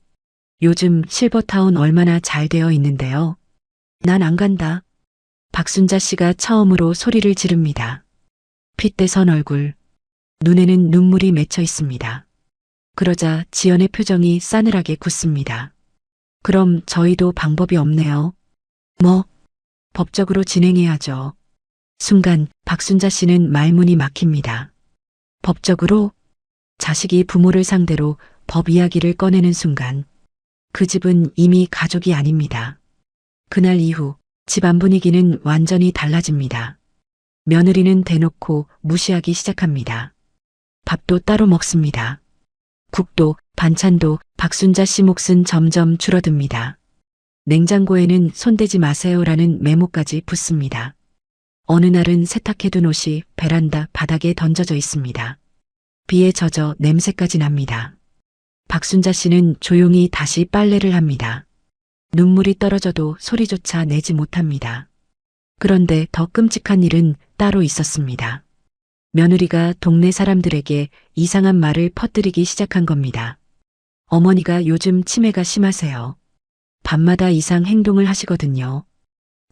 요즘 실버타운 얼마나 잘 되어 있는데요. 난 안 간다. 박순자 씨가 처음으로 소리를 지릅니다. 핏대선 얼굴, 눈에는 눈물이 맺혀 있습니다. 그러자 지연의 표정이 싸늘하게 굳습니다. 그럼 저희도 방법이 없네요. 뭐, 법적으로 진행해야죠. 순간 박순자 씨는 말문이 막힙니다. 법적으로 자식이 부모를 상대로 법 이야기를 꺼내는 순간 그 집은 이미 가족이 아닙니다. 그날 이후 집안 분위기는 완전히 달라집니다. 며느리는 대놓고 무시하기 시작합니다. 밥도 따로 먹습니다. 국도, 반찬도 박순자 씨 몫은 점점 줄어듭니다. 냉장고에는 손대지 마세요라는 메모까지 붙습니다. 어느 날은 세탁해둔 옷이 베란다 바닥에 던져져 있습니다. 비에 젖어 냄새까지 납니다. 박순자 씨는 조용히 다시 빨래를 합니다. 눈물이 떨어져도 소리조차 내지 못합니다. 그런데 더 끔찍한 일은 따로 있었습니다. 며느리가 동네 사람들에게 이상한 말을 퍼뜨리기 시작한 겁니다. 어머니가 요즘 치매가 심하세요. 밤마다 이상 행동을 하시거든요.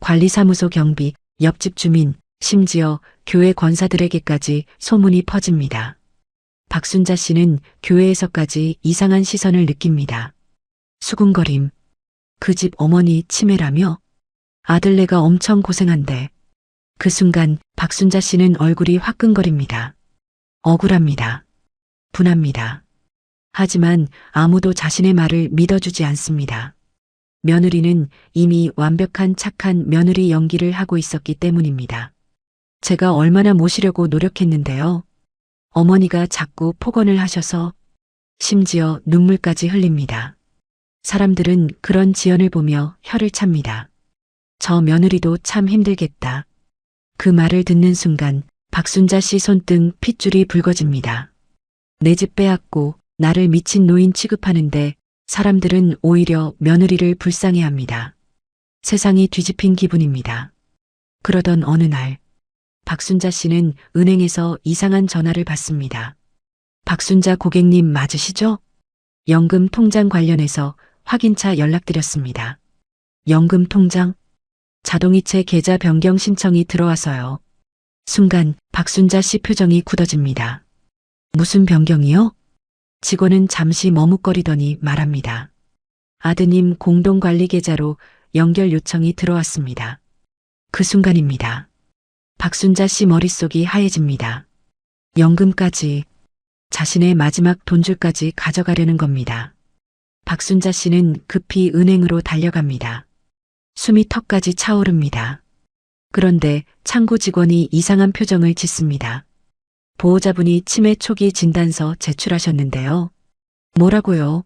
관리사무소 경비, 옆집 주민, 심지어 교회 권사들에게까지 소문이 퍼집니다. 박순자 씨는 교회에서까지 이상한 시선을 느낍니다. 수군거림. 그 집 어머니 치매라며? 아들네가 엄청 고생한데. 그 순간 박순자 씨는 얼굴이 화끈거립니다. 억울합니다. 분합니다. 하지만 아무도 자신의 말을 믿어주지 않습니다. 며느리는 이미 완벽한 착한 며느리 연기를 하고 있었기 때문입니다. 제가 얼마나 모시려고 노력했는데요. 어머니가 자꾸 폭언을 하셔서 심지어 눈물까지 흘립니다. 사람들은 그런 지연을 보며 혀를 찹니다. 저 며느리도 참 힘들겠다. 그 말을 듣는 순간 박순자 씨 손등 핏줄이 붉어집니다. 내 집 빼앗고 나를 미친 노인 취급하는데 사람들은 오히려 며느리를 불쌍해합니다. 세상이 뒤집힌 기분입니다. 그러던 어느 날 박순자 씨는 은행에서 이상한 전화를 받습니다. 박순자 고객님 맞으시죠? 연금 통장 관련해서 확인차 연락드렸습니다. 연금 통장? 자동이체 계좌 변경 신청이 들어와서요. 순간 박순자 씨 표정이 굳어집니다. 무슨 변경이요? 직원은 잠시 머뭇거리더니 말합니다. 아드님 공동관리계좌로 연결 요청이 들어왔습니다. 그 순간입니다. 박순자 씨 머릿속이 하얘집니다. 연금까지, 자신의 마지막 돈줄까지 가져가려는 겁니다. 박순자 씨는 급히 은행으로 달려갑니다. 숨이 턱까지 차오릅니다. 그런데 창구 직원이 이상한 표정을 짓습니다. 보호자분이 치매 초기 진단서 제출하셨는데요. 뭐라고요?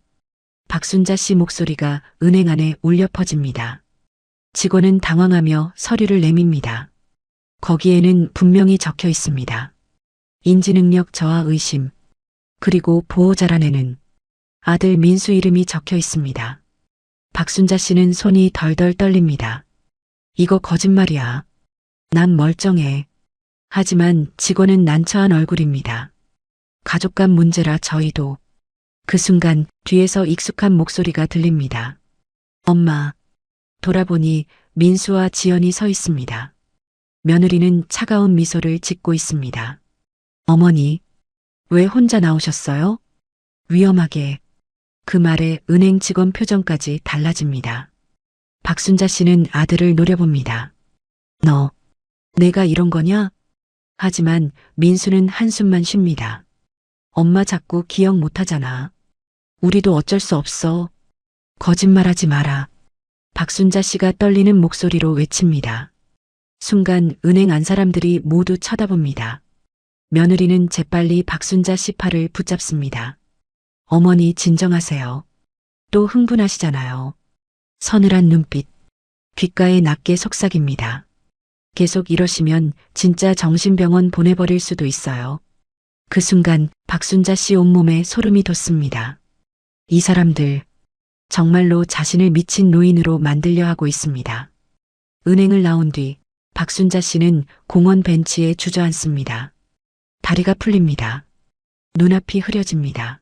박순자 씨 목소리가 은행 안에 울려 퍼집니다. 직원은 당황하며 서류를 내밉니다. 거기에는 분명히 적혀 있습니다. 인지능력 저하 의심, 그리고 보호자란에는 아들 민수 이름이 적혀 있습니다. 박순자 씨는 손이 덜덜 떨립니다. 이거 거짓말이야. 난 멀쩡해. 하지만 직원은 난처한 얼굴입니다. 가족 간 문제라 저희도. 그 순간 뒤에서 익숙한 목소리가 들립니다. 엄마. 돌아보니 민수와 지연이 서 있습니다. 며느리는 차가운 미소를 짓고 있습니다. 어머니, 왜 혼자 나오셨어요? 위험하게. 그 말에 은행 직원 표정까지 달라집니다. 박순자 씨는 아들을 노려봅니다. 너, 내가 이런 거냐? 하지만 민수는 한숨만 쉽니다. 엄마 자꾸 기억 못하잖아. 우리도 어쩔 수 없어. 거짓말하지 마라. 박순자 씨가 떨리는 목소리로 외칩니다. 순간 은행 안 사람들이 모두 쳐다봅니다. 며느리는 재빨리 박순자 씨 팔을 붙잡습니다. 어머니 진정하세요. 또 흥분하시잖아요. 서늘한 눈빛, 귓가에 낮게 속삭입니다. 계속 이러시면 진짜 정신병원 보내버릴 수도 있어요. 그 순간 박순자 씨 온몸에 소름이 돋습니다. 이 사람들 정말로 자신을 미친 노인으로 만들려 하고 있습니다. 은행을 나온 뒤 박순자 씨는 공원 벤치에 주저앉습니다. 다리가 풀립니다. 눈앞이 흐려집니다.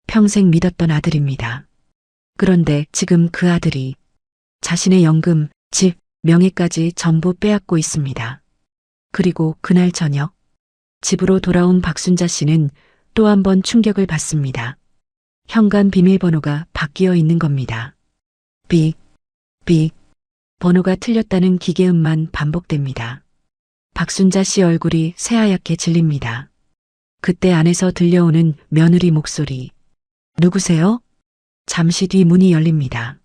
평생 믿었던 아들입니다. 그런데 지금 그 아들이 자신의 연금, 집, 명예까지 전부 빼앗고 있습니다. 그리고 그날 저녁 집으로 돌아온 박순자 씨는 또 한 번 충격을 받습니다. 현관 비밀번호가 바뀌어 있는 겁니다. 삑, 삑. 번호가 틀렸다는 기계음만 반복됩니다. 박순자 씨 얼굴이 새하얗게 질립니다. 그때 안에서 들려오는 며느리 목소리. 누구세요? 잠시 뒤 문이 열립니다.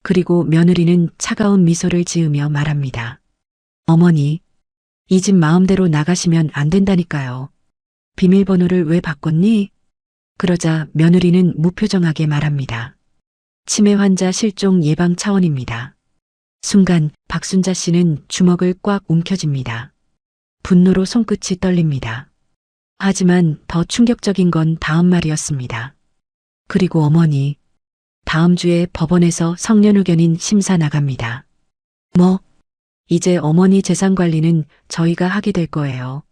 그리고 며느리는 차가운 미소를 지으며 말합니다. 어머니, 이 집 마음대로 나가시면 안 된다니까요. 비밀번호를 왜 바꿨니? 그러자 며느리는 무표정하게 말합니다. 치매 환자 실종 예방 차원입니다. 순간 박순자 씨는 주먹을 꽉 움켜쥡니다. 분노로 손끝이 떨립니다. 하지만 더 충격적인 건 다음 말이었습니다. 그리고 어머니, 다음 주에 법원에서 성년 의견인 심사 나갑니다. 뭐? 이제 어머니 재산 관리는 저희가 하게 될 거예요.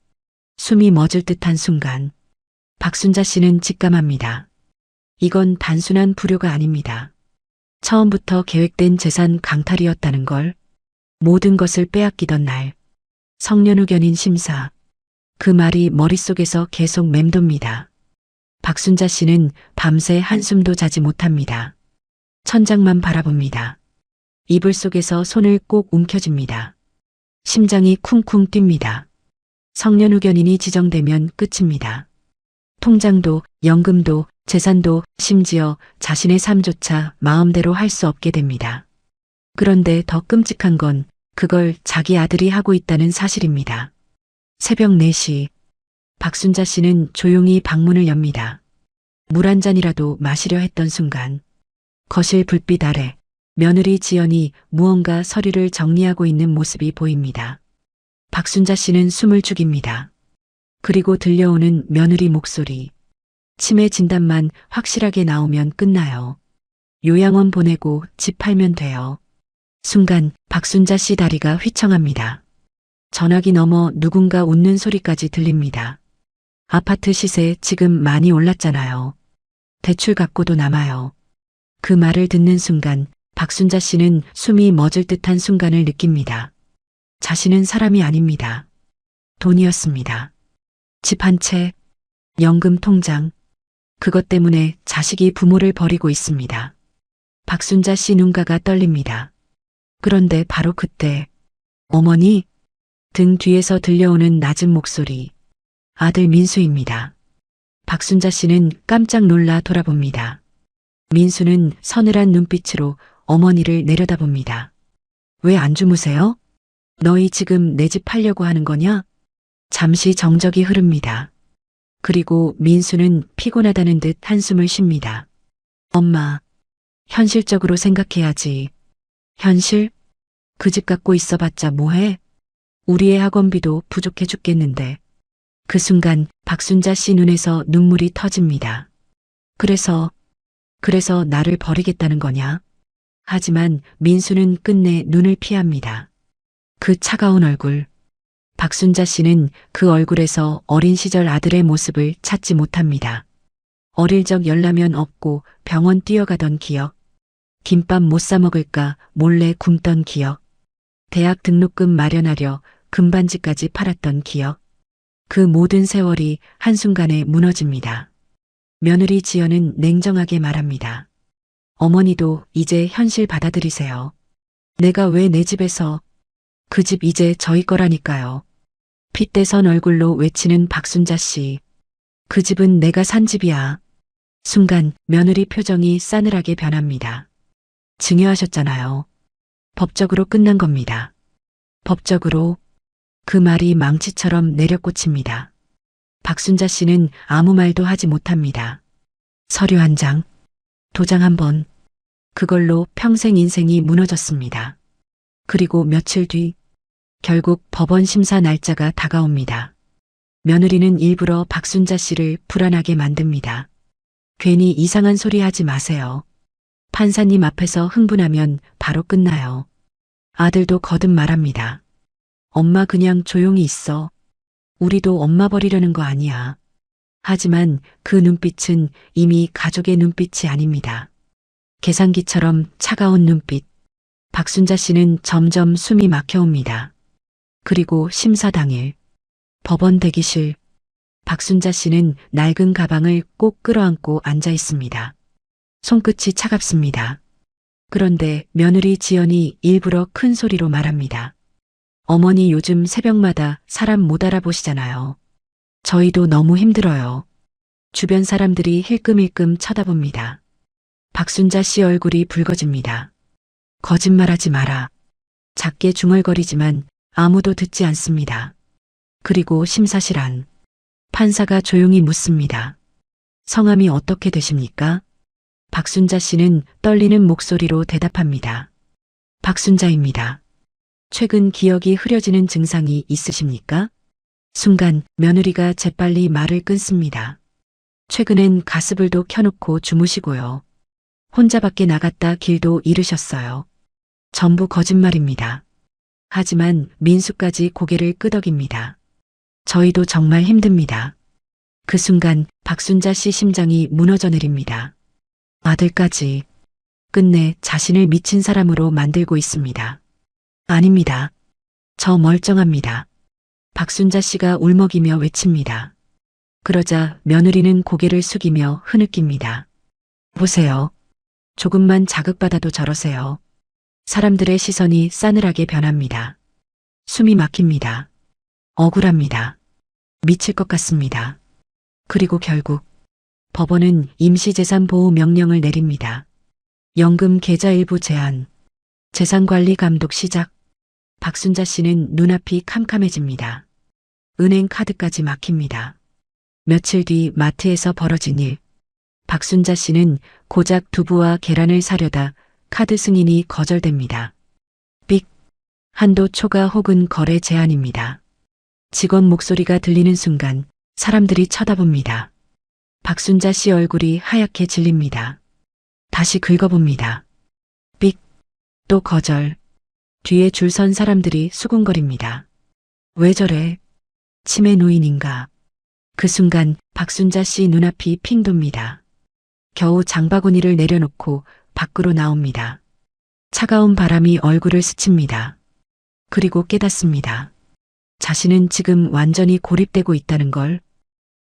숨이 멎을 듯한 순간 박순자 씨는 직감합니다. 이건 단순한 불효가 아닙니다. 처음부터 계획된 재산 강탈이었다는 걸. 모든 것을 빼앗기던 날. 성년 의견인 심사. 그 말이 머릿속에서 계속 맴돕니다. 박순자 씨는 밤새 한숨도 자지 못합니다. 천장만 바라봅니다. 이불 속에서 손을 꼭 움켜쥡니다. 심장이 쿵쿵 뜁니다. 성년 의견인이 지정되면 끝입니다. 통장도, 연금도, 재산도, 심지어 자신의 삶조차 마음대로 할 수 없게 됩니다. 그런데 더 끔찍한 건 그걸 자기 아들이 하고 있다는 사실입니다. 새벽 4시, 박순자 씨는 조용히 방문을 엽니다. 물 한 잔이라도 마시려 했던 순간, 거실 불빛 아래 며느리 지연이 무언가 서류를 정리하고 있는 모습이 보입니다. 박순자 씨는 숨을 죽입니다. 그리고 들려오는 며느리 목소리. 치매 진단만 확실하게 나오면 끝나요. 요양원 보내고 집 팔면 돼요. 순간 박순자 씨 다리가 휘청합니다. 전화기 너머 누군가 웃는 소리까지 들립니다. 아파트 시세 지금 많이 올랐잖아요. 대출 갚고도 남아요. 그 말을 듣는 순간 박순자 씨는 숨이 멎을 듯한 순간을 느낍니다. 자신은 사람이 아닙니다. 돈이었습니다. 집 한 채, 연금 통장, 그것 때문에 자식이 부모를 버리고 있습니다. 박순자 씨 눈가가 떨립니다. 그런데 바로 그때, 어머니, 등 뒤에서 들려오는 낮은 목소리. 아들 민수입니다. 박순자 씨는 깜짝 놀라 돌아봅니다. 민수는 서늘한 눈빛으로 어머니를 내려다봅니다. 왜 안 주무세요? 너희 지금 내 집 팔려고 하는 거냐? 잠시 정적이 흐릅니다. 그리고 민수는 피곤하다는 듯 한숨을 쉽니다. 엄마, 현실적으로 생각해야지. 현실? 그 집 갖고 있어봤자 뭐해? 우리의 학원비도 부족해 죽겠는데. 그 순간 박순자 씨 눈에서 눈물이 터집니다. 그래서 나를 버리겠다는 거냐? 하지만 민수는 끝내 눈을 피합니다. 그 차가운 얼굴. 박순자 씨는 그 얼굴에서 어린 시절 아들의 모습을 찾지 못합니다. 어릴 적 열라면 없고 병원 뛰어가던 기억. 김밥 못 사 먹을까 몰래 굶던 기억. 대학 등록금 마련하려 금반지까지 팔았던 기억. 그 모든 세월이 한순간에 무너집니다. 며느리 지연은 냉정하게 말합니다. 어머니도 이제 현실 받아들이세요. 내가 왜 내 집에서, 그 집 이제 저희 거라니까요. 핏대선 얼굴로 외치는 박순자 씨. 그 집은 내가 산 집이야. 순간 며느리 표정이 싸늘하게 변합니다. 증여하셨잖아요. 법적으로 끝난 겁니다. 법적으로. 그 말이 망치처럼 내려꽂힙니다. 박순자 씨는 아무 말도 하지 못합니다. 서류 한 장, 도장 한 번, 그걸로 평생 인생이 무너졌습니다. 그리고 며칠 뒤, 결국 법원 심사 날짜가 다가옵니다. 며느리는 일부러 박순자 씨를 불안하게 만듭니다. 괜히 이상한 소리 하지 마세요. 판사님 앞에서 흥분하면 바로 끝나요. 아들도 거듭 말합니다. 엄마 그냥 조용히 있어. 우리도 엄마 버리려는 거 아니야. 하지만 그 눈빛은 이미 가족의 눈빛이 아닙니다. 계산기처럼 차가운 눈빛. 박순자 씨는 점점 숨이 막혀옵니다. 그리고 심사 당일, 법원 대기실. 박순자 씨는 낡은 가방을 꼭 끌어안고 앉아 있습니다. 손끝이 차갑습니다. 그런데 며느리 지연이 일부러 큰 소리로 말합니다. 어머니 요즘 새벽마다 사람 못 알아보시잖아요. 저희도 너무 힘들어요. 주변 사람들이 힐끔힐끔 쳐다봅니다. 박순자 씨 얼굴이 붉어집니다. 거짓말하지 마라. 작게 중얼거리지만 아무도 듣지 않습니다. 그리고 심사실 안. 판사가 조용히 묻습니다. 성함이 어떻게 되십니까? 박순자 씨는 떨리는 목소리로 대답합니다. 박순자입니다. 최근 기억이 흐려지는 증상이 있으십니까? 순간 며느리가 재빨리 말을 끊습니다. 최근엔 가스불도 켜놓고 주무시고요. 혼자 밖에 나갔다 길도 잃으셨어요. 전부 거짓말입니다. 하지만 민수까지 고개를 끄덕입니다. 저희도 정말 힘듭니다. 그 순간 박순자 씨 심장이 무너져 내립니다. 아들까지 끝내 자신을 미친 사람으로 만들고 있습니다. 아닙니다. 저 멀쩡합니다. 박순자 씨가 울먹이며 외칩니다. 그러자 며느리는 고개를 숙이며 흐느낍니다. 보세요. 조금만 자극받아도 저러세요. 사람들의 시선이 싸늘하게 변합니다. 숨이 막힙니다. 억울합니다. 미칠 것 같습니다. 그리고 결국 법원은 임시재산보호 명령을 내립니다. 연금 계좌 일부 제한, 재산관리 감독 시작. 박순자 씨는 눈앞이 캄캄해집니다. 은행 카드까지 막힙니다. 며칠 뒤 마트에서 벌어진 일. 박순자 씨는 고작 두부와 계란을 사려다 카드 승인이 거절됩니다. 삑. 한도 초과 혹은 거래 제한입니다. 직원 목소리가 들리는 순간 사람들이 쳐다봅니다. 박순자 씨 얼굴이 하얗게 질립니다. 다시 긁어봅니다. 삑. 또 거절. 뒤에 줄 선 사람들이 수군거립니다. 왜 저래? 치매 노인인가? 그 순간 박순자 씨 눈앞이 핑 돕니다. 겨우 장바구니를 내려놓고 밖으로 나옵니다. 차가운 바람이 얼굴을 스칩니다. 그리고 깨닫습니다. 자신은 지금 완전히 고립되고 있다는 걸.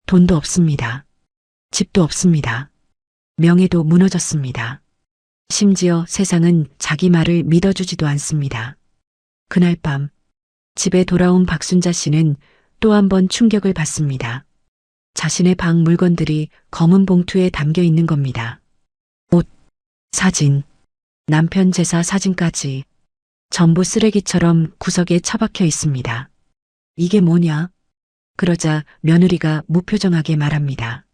돈도 없습니다. 집도 없습니다. 명예도 무너졌습니다. 심지어 세상은 자기 말을 믿어주지도 않습니다. 그날 밤 집에 돌아온 박순자 씨는 또 한 번 충격을 받습니다. 자신의 방 물건들이 검은 봉투에 담겨 있는 겁니다. 옷, 사진, 남편 제사 사진까지 전부 쓰레기처럼 구석에 처박혀 있습니다. 이게 뭐냐? 그러자 며느리가 무표정하게 말합니다.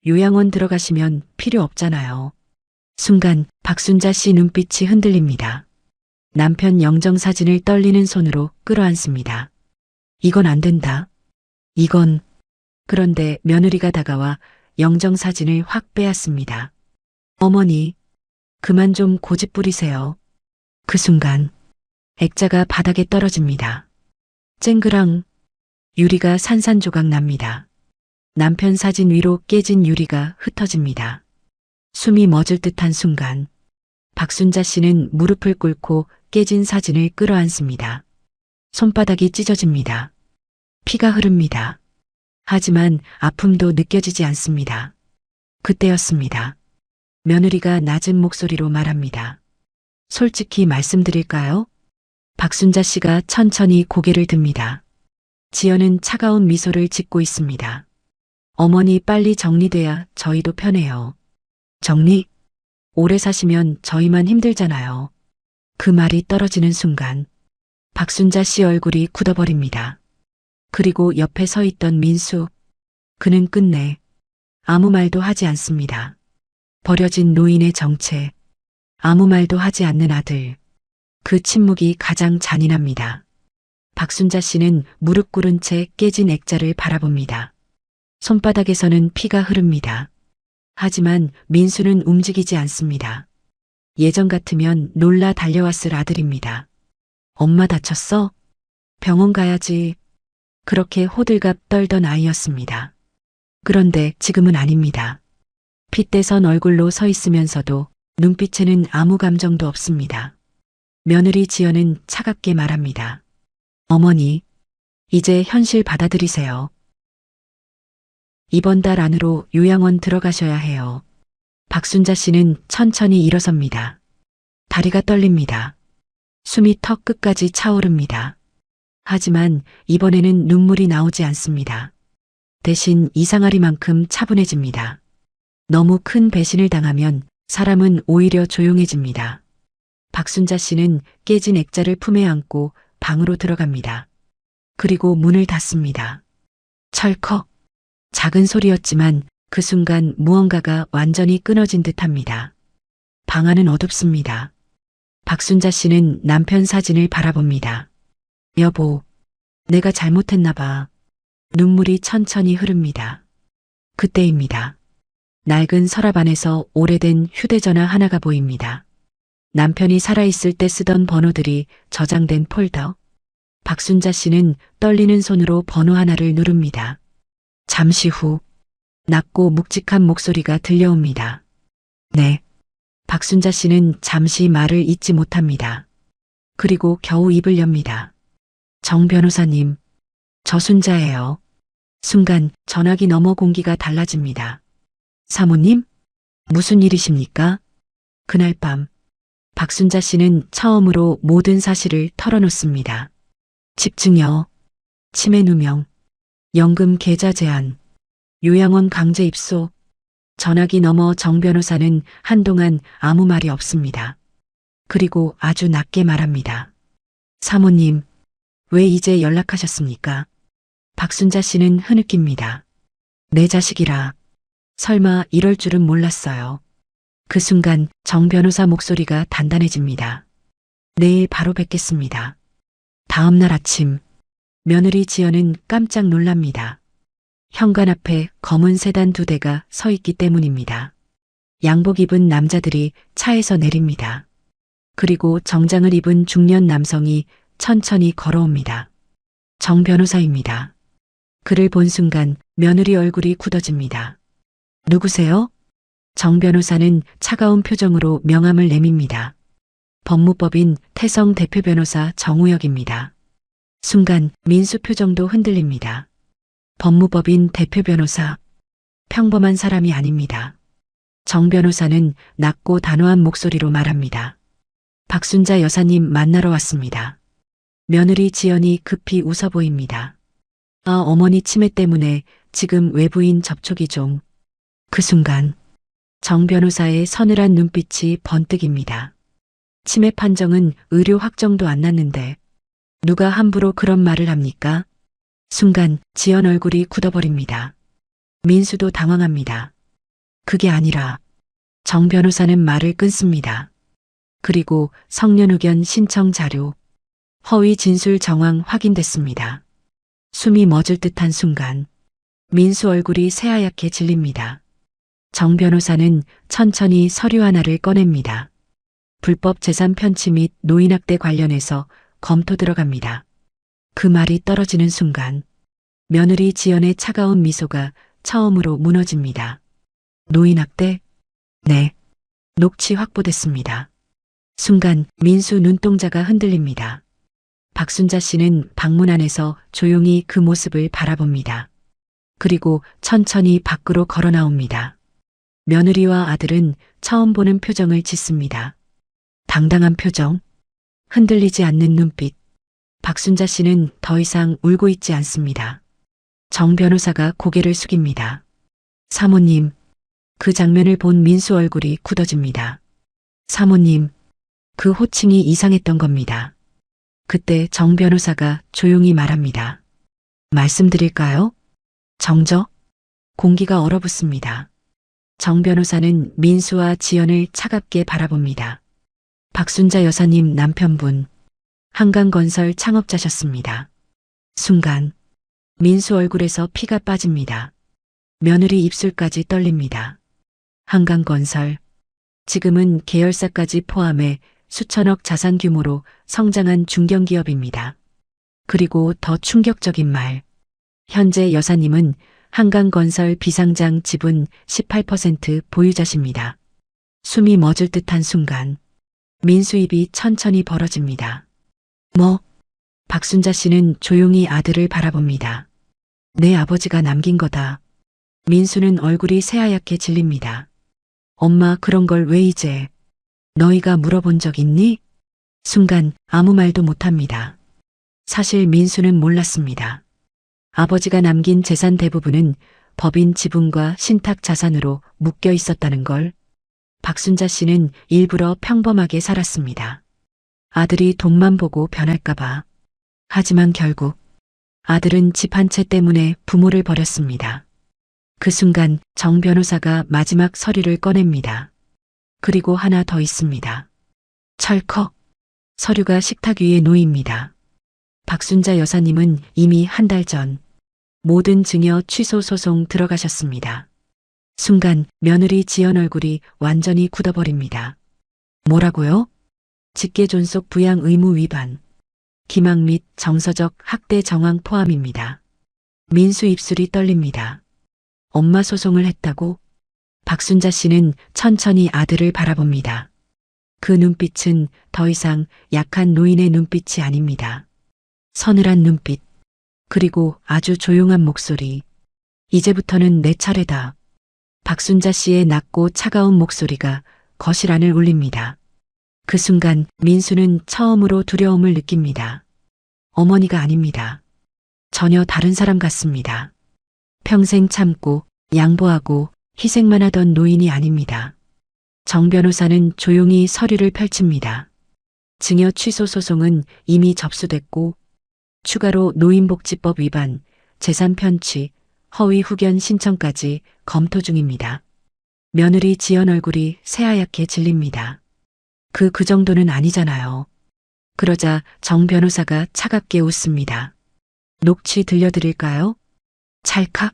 요양원 들어가시면 필요 없잖아요. 순간 박순자 씨 눈빛이 흔들립니다. 남편 영정사진을 떨리는 손으로 끌어안습니다. 이건 안 된다. 이건. 그런데 며느리가 다가와 영정사진을 확 빼앗습니다. 어머니, 그만 좀 고집 부리세요. 그 순간 액자가 바닥에 떨어집니다. 쨍그랑 유리가 산산조각 납니다. 남편 사진 위로 깨진 유리가 흩어집니다. 숨이 멎을 듯한 순간 박순자 씨는 무릎을 꿇고 깨진 사진을 끌어안습니다. 손바닥이 찢어집니다. 피가 흐릅니다. 하지만 아픔도 느껴지지 않습니다. 그때였습니다. 며느리가 낮은 목소리로 말합니다. 솔직히 말씀드릴까요? 박순자 씨가 천천히 고개를 듭니다. 지연은 차가운 미소를 짓고 있습니다. 어머니 빨리 정리돼야 저희도 편해요. 정리? 오래 사시면 저희만 힘들잖아요. 그 말이 떨어지는 순간 박순자 씨 얼굴이 굳어버립니다. 그리고 옆에 서 있던 민수. 그는 끝내 아무 말도 하지 않습니다. 버려진 노인의 정체. 아무 말도 하지 않는 아들. 그 침묵이 가장 잔인합니다. 박순자 씨는 무릎 꿇은 채 깨진 액자를 바라봅니다. 손바닥에서는 피가 흐릅니다. 하지만 민수는 움직이지 않습니다. 예전 같으면 놀라 달려왔을 아들입니다. 엄마 다쳤어? 병원 가야지. 그렇게 호들갑 떨던 아이였습니다. 그런데 지금은 아닙니다. 핏대선 얼굴로 서 있으면서도 눈빛에는 아무 감정도 없습니다. 며느리 지연은 차갑게 말합니다. 어머니, 이제 현실 받아들이세요. 이번 달 안으로 요양원 들어가셔야 해요. 박순자 씨는 천천히 일어섭니다. 다리가 떨립니다. 숨이 턱 끝까지 차오릅니다. 하지만 이번에는 눈물이 나오지 않습니다. 대신 이상하리만큼 차분해집니다. 너무 큰 배신을 당하면 사람은 오히려 조용해집니다. 박순자 씨는 깨진 액자를 품에 안고 방으로 들어갑니다. 그리고 문을 닫습니다. 철컥. 작은 소리였지만 그 순간 무언가가 완전히 끊어진 듯합니다. 방 안은 어둡습니다. 박순자 씨는 남편 사진을 바라봅니다. 여보, 내가 잘못했나 봐. 눈물이 천천히 흐릅니다. 그때입니다. 낡은 서랍 안에서 오래된 휴대전화 하나가 보입니다. 남편이 살아있을 때 쓰던 번호들이 저장된 폴더. 박순자 씨는 떨리는 손으로 번호 하나를 누릅니다. 잠시 후 낮고 묵직한 목소리가 들려옵니다. 네. 박순자 씨는 잠시 말을 잇지 못합니다. 그리고 겨우 입을 엽니다. 정 변호사님, 저 순자예요. 순간 전화기 너머 공기가 달라집니다. 사모님? 무슨 일이십니까? 그날 밤 박순자 씨는 처음으로 모든 사실을 털어놓습니다. 집중여, 치매 누명, 연금 계좌 제한, 요양원 강제 입소. 전화기 너머 정 변호사는 한동안 아무 말이 없습니다. 그리고 아주 낮게 말합니다. 사모님, 왜 이제 연락하셨습니까? 박순자 씨는 흐느낍니다. 내 자식이라. 설마 이럴 줄은 몰랐어요. 그 순간 정 변호사 목소리가 단단해집니다. 내일 바로 뵙겠습니다. 다음 날 아침 며느리 지연은 깜짝 놀랍니다. 현관 앞에 검은 세단 2대가 서 있기 때문입니다. 양복 입은 남자들이 차에서 내립니다. 그리고 정장을 입은 중년 남성이 천천히 걸어옵니다. 정 변호사입니다. 그를 본 순간 며느리 얼굴이 굳어집니다. 누구세요? 정 변호사는 차가운 표정으로 명함을 내밉니다. 법무법인 태성 대표 변호사 정우혁입니다. 순간 민수 표정도 흔들립니다. 법무법인 대표 변호사. 평범한 사람이 아닙니다. 정 변호사는 낮고 단호한 목소리로 말합니다. 박순자 여사님 만나러 왔습니다. 며느리 지연이 급히 웃어 보입니다. 아, 어머니 치매 때문에 지금 외부인 접촉이 좀. 그 순간 정 변호사의 서늘한 눈빛이 번뜩입니다. 치매 판정은 의료 확정도 안 났는데 누가 함부로 그런 말을 합니까? 순간 지연 얼굴이 굳어버립니다. 민수도 당황합니다. 그게 아니라 정 변호사는 말을 끊습니다. 그리고 성년 의견 신청 자료, 허위 진술 정황 확인됐습니다. 숨이 멎을 듯한 순간 민수 얼굴이 새하얗게 질립니다. 정 변호사는 천천히 서류 하나를 꺼냅니다. 불법 재산 편취 및 노인학대 관련해서 검토 들어갑니다. 그 말이 떨어지는 순간 며느리 지연의 차가운 미소가 처음으로 무너집니다. 노인학대? 네. 녹취 확보됐습니다. 순간 민수 눈동자가 흔들립니다. 박순자 씨는 방문 안에서 조용히 그 모습을 바라봅니다. 그리고 천천히 밖으로 걸어 나옵니다. 며느리와 아들은 처음 보는 표정을 짓습니다. 당당한 표정, 흔들리지 않는 눈빛. 박순자 씨는 더 이상 울고 있지 않습니다. 정 변호사가 고개를 숙입니다. 사모님, 그 장면을 본 민수 얼굴이 굳어집니다. 사모님, 그 호칭이 이상했던 겁니다. 그때 정 변호사가 조용히 말합니다. 말씀드릴까요? 정적? 공기가 얼어붙습니다. 정 변호사는 민수와 지연을 차갑게 바라봅니다. 박순자 여사님 남편분, 한강건설 창업자셨습니다. 순간 민수 얼굴에서 피가 빠집니다. 며느리 입술까지 떨립니다. 한강건설, 지금은 계열사까지 포함해 수천억 자산 규모로 성장한 중견기업입니다. 그리고 더 충격적인 말, 현재 여사님은 한강건설 비상장 지분 18% 보유자십니다. 숨이 멎을 듯한 순간 민수 입이 천천히 벌어집니다. 뭐? 박순자 씨는 조용히 아들을 바라봅니다. 내 아버지가 남긴 거다. 민수는 얼굴이 새하얗게 질립니다. 엄마 그런 걸 왜 이제? 너희가 물어본 적 있니? 순간 아무 말도 못합니다. 사실 민수는 몰랐습니다. 아버지가 남긴 재산 대부분은 법인 지분과 신탁 자산으로 묶여 있었다는 걸. 박순자 씨는 일부러 평범하게 살았습니다. 아들이 돈만 보고 변할까봐. 하지만 결국 아들은 집 한 채 때문에 부모를 버렸습니다. 그 순간 정 변호사가 마지막 서류를 꺼냅니다. 그리고 하나 더 있습니다. 철컥. 서류가 식탁 위에 놓입니다. 박순자 여사님은 이미 한 달 전 모든 증여 취소 소송 들어가셨습니다. 순간 며느리 지연 얼굴이 완전히 굳어버립니다. 뭐라고요? 직계존속 부양 의무 위반, 기망 및 정서적 학대 정황 포함입니다. 민수 입술이 떨립니다. 엄마 소송을 했다고? 박순자 씨는 천천히 아들을 바라봅니다. 그 눈빛은 더 이상 약한 노인의 눈빛이 아닙니다. 서늘한 눈빛, 그리고 아주 조용한 목소리. 이제부터는 내 차례다. 박순자 씨의 낮고 차가운 목소리가 거실 안을 울립니다. 그 순간 민수는 처음으로 두려움을 느낍니다. 어머니가 아닙니다. 전혀 다른 사람 같습니다. 평생 참고 양보하고 희생만 하던 노인이 아닙니다. 정 변호사는 조용히 서류를 펼칩니다. 증여 취소 소송은 이미 접수됐고 추가로 노인복지법 위반, 재산 편취, 허위 후견 신청까지 검토 중입니다. 며느리 지연 얼굴이 새하얗게 질립니다. 그 정도는 아니잖아요. 그러자 정 변호사가 차갑게 웃습니다. 녹취 들려드릴까요? 찰칵.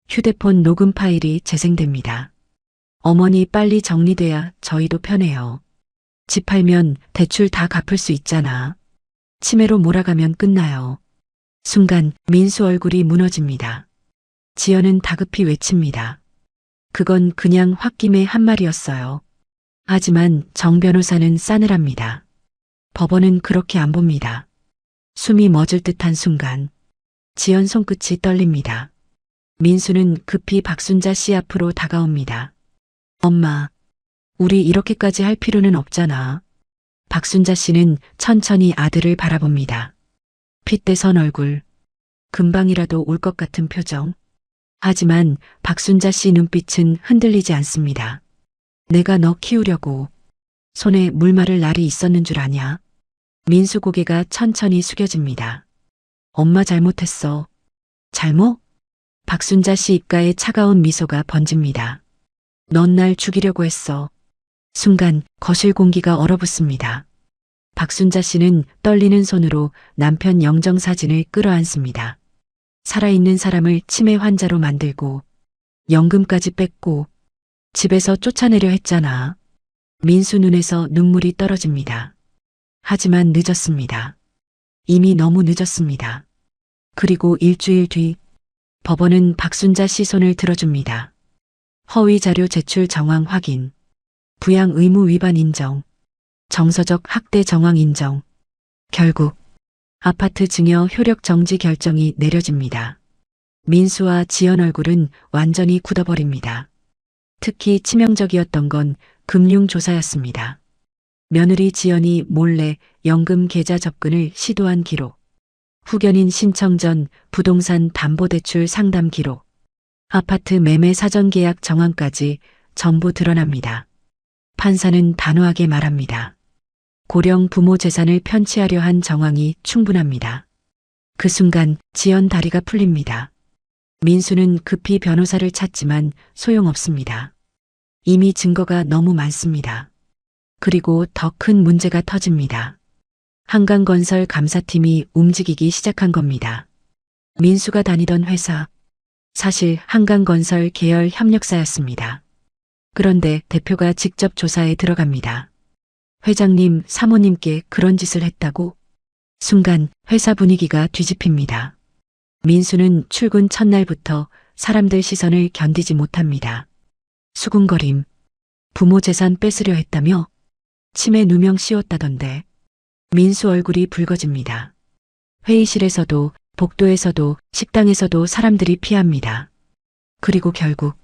휴대폰 녹음 파일이 재생됩니다. 어머니 빨리 정리돼야 저희도 편해요. 집 팔면 대출 다 갚을 수 있잖아. 치매로 몰아가면 끝나요. 순간 민수 얼굴이 무너집니다. 지연은 다급히 외칩니다. 그건 그냥 홧김의 한 말이었어요. 하지만 정 변호사는 싸늘합니다. 법원은 그렇게 안 봅니다. 숨이 멎을 듯한 순간 지연 손끝이 떨립니다. 민수는 급히 박순자 씨 앞으로 다가옵니다. 엄마, 우리 이렇게까지 할 필요는 없잖아. 박순자 씨는 천천히 아들을 바라봅니다. 핏대선 얼굴, 금방이라도 울 것 같은 표정. 하지만 박순자 씨 눈빛은 흔들리지 않습니다. 내가 너 키우려고 손에 물 마를 날이 있었는 줄 아냐? 민수 고개가 천천히 숙여집니다. 엄마 잘못했어. 잘못? 박순자 씨 입가에 차가운 미소가 번집니다. 넌 날 죽이려고 했어. 순간 거실 공기가 얼어붙습니다. 박순자 씨는 떨리는 손으로 남편 영정 사진을 끌어안습니다. 살아있는 사람을 치매 환자로 만들고 연금까지 뺏고 집에서 쫓아내려 했잖아. 민수 눈에서 눈물이 떨어집니다. 하지만 늦었습니다. 이미 너무 늦었습니다. 그리고 일주일 뒤 법원은 박순자 씨 손을 들어줍니다. 허위 자료 제출 정황 확인, 부양 의무 위반 인정, 정서적 학대 정황 인정. 결국 아파트 증여 효력 정지 결정이 내려집니다. 민수와 지연 얼굴은 완전히 굳어버립니다. 특히 치명적이었던 건 금융조사였습니다. 며느리 지연이 몰래 연금 계좌 접근을 시도한 기록, 후견인 신청 전 부동산 담보대출 상담 기록, 아파트 매매 사전 계약 정황까지 전부 드러납니다. 판사는 단호하게 말합니다. 고령 부모 재산을 편취하려 한 정황이 충분합니다. 그 순간 지연 다리가 풀립니다. 민수는 급히 변호사를 찾지만 소용없습니다. 이미 증거가 너무 많습니다. 그리고 더 큰 문제가 터집니다. 한강건설 감사팀이 움직이기 시작한 겁니다. 민수가 다니던 회사, 사실 한강건설 계열 협력사였습니다. 그런데 대표가 직접 조사에 들어갑니다. 회장님, 사모님께 그런 짓을 했다고? 순간 회사 분위기가 뒤집힙니다. 민수는 출근 첫날부터 사람들 시선을 견디지 못합니다. 수군거림, 부모 재산 뺏으려 했다며? 치매 누명 씌웠다던데. 민수 얼굴이 붉어집니다. 회의실에서도 복도에서도 식당에서도 사람들이 피합니다. 그리고 결국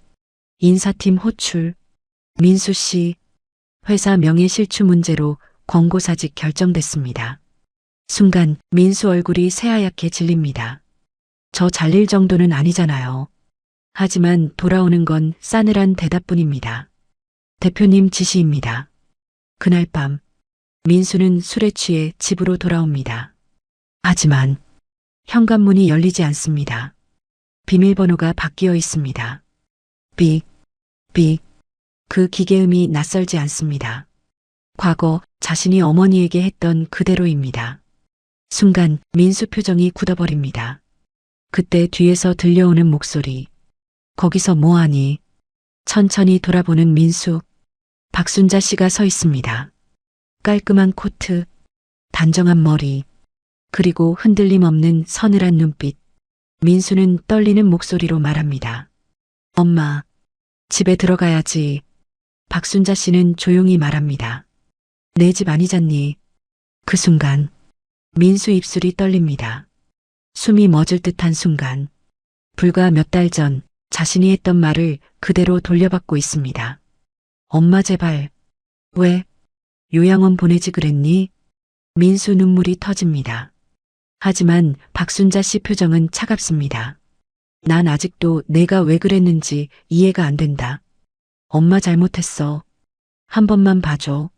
인사팀 호출. 민수 씨, 회사 명예 실추 문제로 권고사직 결정됐습니다. 순간 민수 얼굴이 새하얗게 질립니다. 저 잘릴 정도는 아니잖아요. 하지만 돌아오는 건 싸늘한 대답뿐입니다. 대표님 지시입니다. 그날 밤 민수는 술에 취해 집으로 돌아옵니다. 하지만 현관문이 열리지 않습니다. 비밀번호가 바뀌어 있습니다. 삑, 삑. 그 기계음이 낯설지 않습니다. 과거 자신이 어머니에게 했던 그대로입니다. 순간 민수 표정이 굳어버립니다. 그때 뒤에서 들려오는 목소리. 거기서 뭐하니? 천천히 돌아보는 민수. 박순자 씨가 서 있습니다. 깔끔한 코트, 단정한 머리, 그리고 흔들림 없는 서늘한 눈빛. 민수는 떨리는 목소리로 말합니다. 엄마, 집에 들어가야지. 박순자 씨는 조용히 말합니다. 내 집 아니잖니. 그 순간 민수 입술이 떨립니다. 숨이 멎을 듯한 순간 불과 몇 달 전 자신이 했던 말을 그대로 돌려받고 있습니다. 엄마 제발. 왜? 요양원 보내지 그랬니? 민수 눈물이 터집니다. 하지만 박순자 씨 표정은 차갑습니다. 난 아직도 내가 왜 그랬는지 이해가 안 된다. 엄마 잘못했어. 한 번만 봐줘.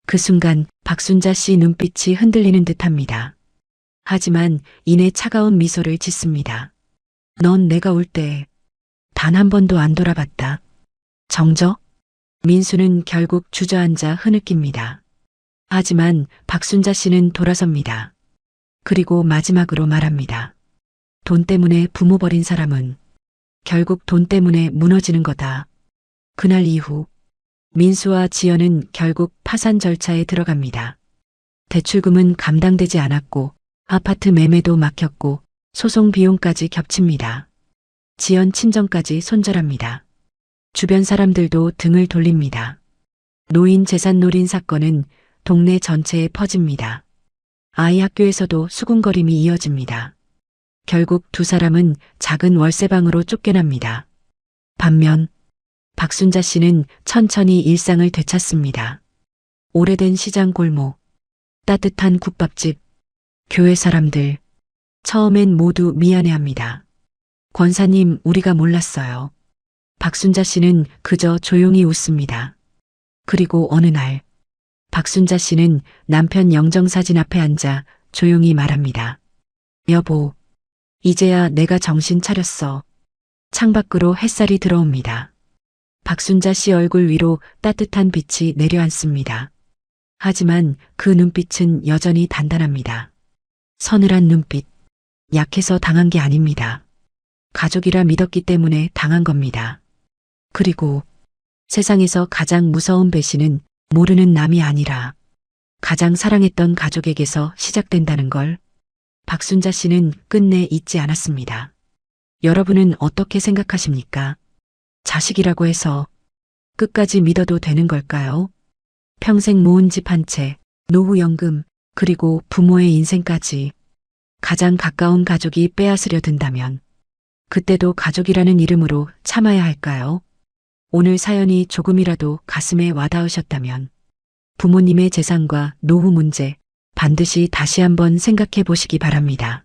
그 순간 박순자 씨 눈빛이 흔들리는 듯합니다. 하지만 이내 차가운 미소를 짓습니다. 넌 내가 올 때 단 한 번도 안 돌아봤다. 정적? 민수는 결국 주저앉아 흐느낍니다. 하지만 박순자 씨는 돌아섭니다. 그리고 마지막으로 말합니다. 돈 때문에 부모 버린 사람은 결국 돈 때문에 무너지는 거다. 그날 이후 민수와 지연은 결국 파산 절차에 들어갑니다. 대출금은 감당되지 않았고 아파트 매매도 막혔고 소송 비용까지 겹칩니다. 지연 친정까지 손절합니다. 주변 사람들도 등을 돌립니다. 노인 재산 노린 사건은 동네 전체에 퍼집니다. 아이 학교에서도 수군거림이 이어집니다. 결국 두 사람은 작은 월세방으로 쫓겨납니다. 반면 박순자 씨는 천천히 일상을 되찾습니다. 오래된 시장 골목, 따뜻한 국밥집, 교회 사람들, 처음엔 모두 미안해합니다. 권사님, 우리가 몰랐어요. 박순자 씨는 그저 조용히 웃습니다. 그리고 어느 날 박순자 씨는 남편 영정사진 앞에 앉아 조용히 말합니다. 여보, 이제야 내가 정신 차렸어. 창밖으로 햇살이 들어옵니다. 박순자 씨 얼굴 위로 따뜻한 빛이 내려앉습니다. 하지만 그 눈빛은 여전히 단단합니다. 서늘한 눈빛. 약해서 당한 게 아닙니다. 가족이라 믿었기 때문에 당한 겁니다. 그리고 세상에서 가장 무서운 배신은 모르는 남이 아니라 가장 사랑했던 가족에게서 시작된다는 걸 박순자 씨는 끝내 잊지 않았습니다. 여러분은 어떻게 생각하십니까? 자식이라고 해서 끝까지 믿어도 되는 걸까요? 평생 모은 집 한 채, 노후연금, 그리고 부모의 인생까지 가장 가까운 가족이 빼앗으려 든다면 그때도 가족이라는 이름으로 참아야 할까요? 오늘 사연이 조금이라도 가슴에 와닿으셨다면 부모님의 재산과 노후 문제 반드시 다시 한번 생각해 보시기 바랍니다.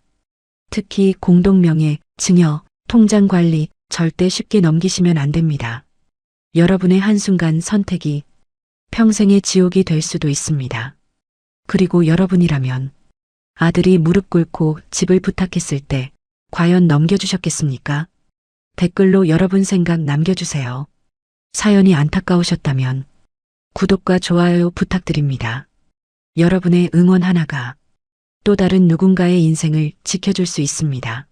특히 공동명예, 증여, 통장 관리 절대 쉽게 넘기시면 안 됩니다. 여러분의 한순간 선택이 평생의 지옥이 될 수도 있습니다. 그리고 여러분이라면 아들이 무릎 꿇고 집을 부탁했을 때 과연 넘겨주셨겠습니까? 댓글로 여러분 생각 남겨주세요. 사연이 안타까우셨다면 구독과 좋아요 부탁드립니다. 여러분의 응원 하나가 또 다른 누군가의 인생을 지켜줄 수 있습니다.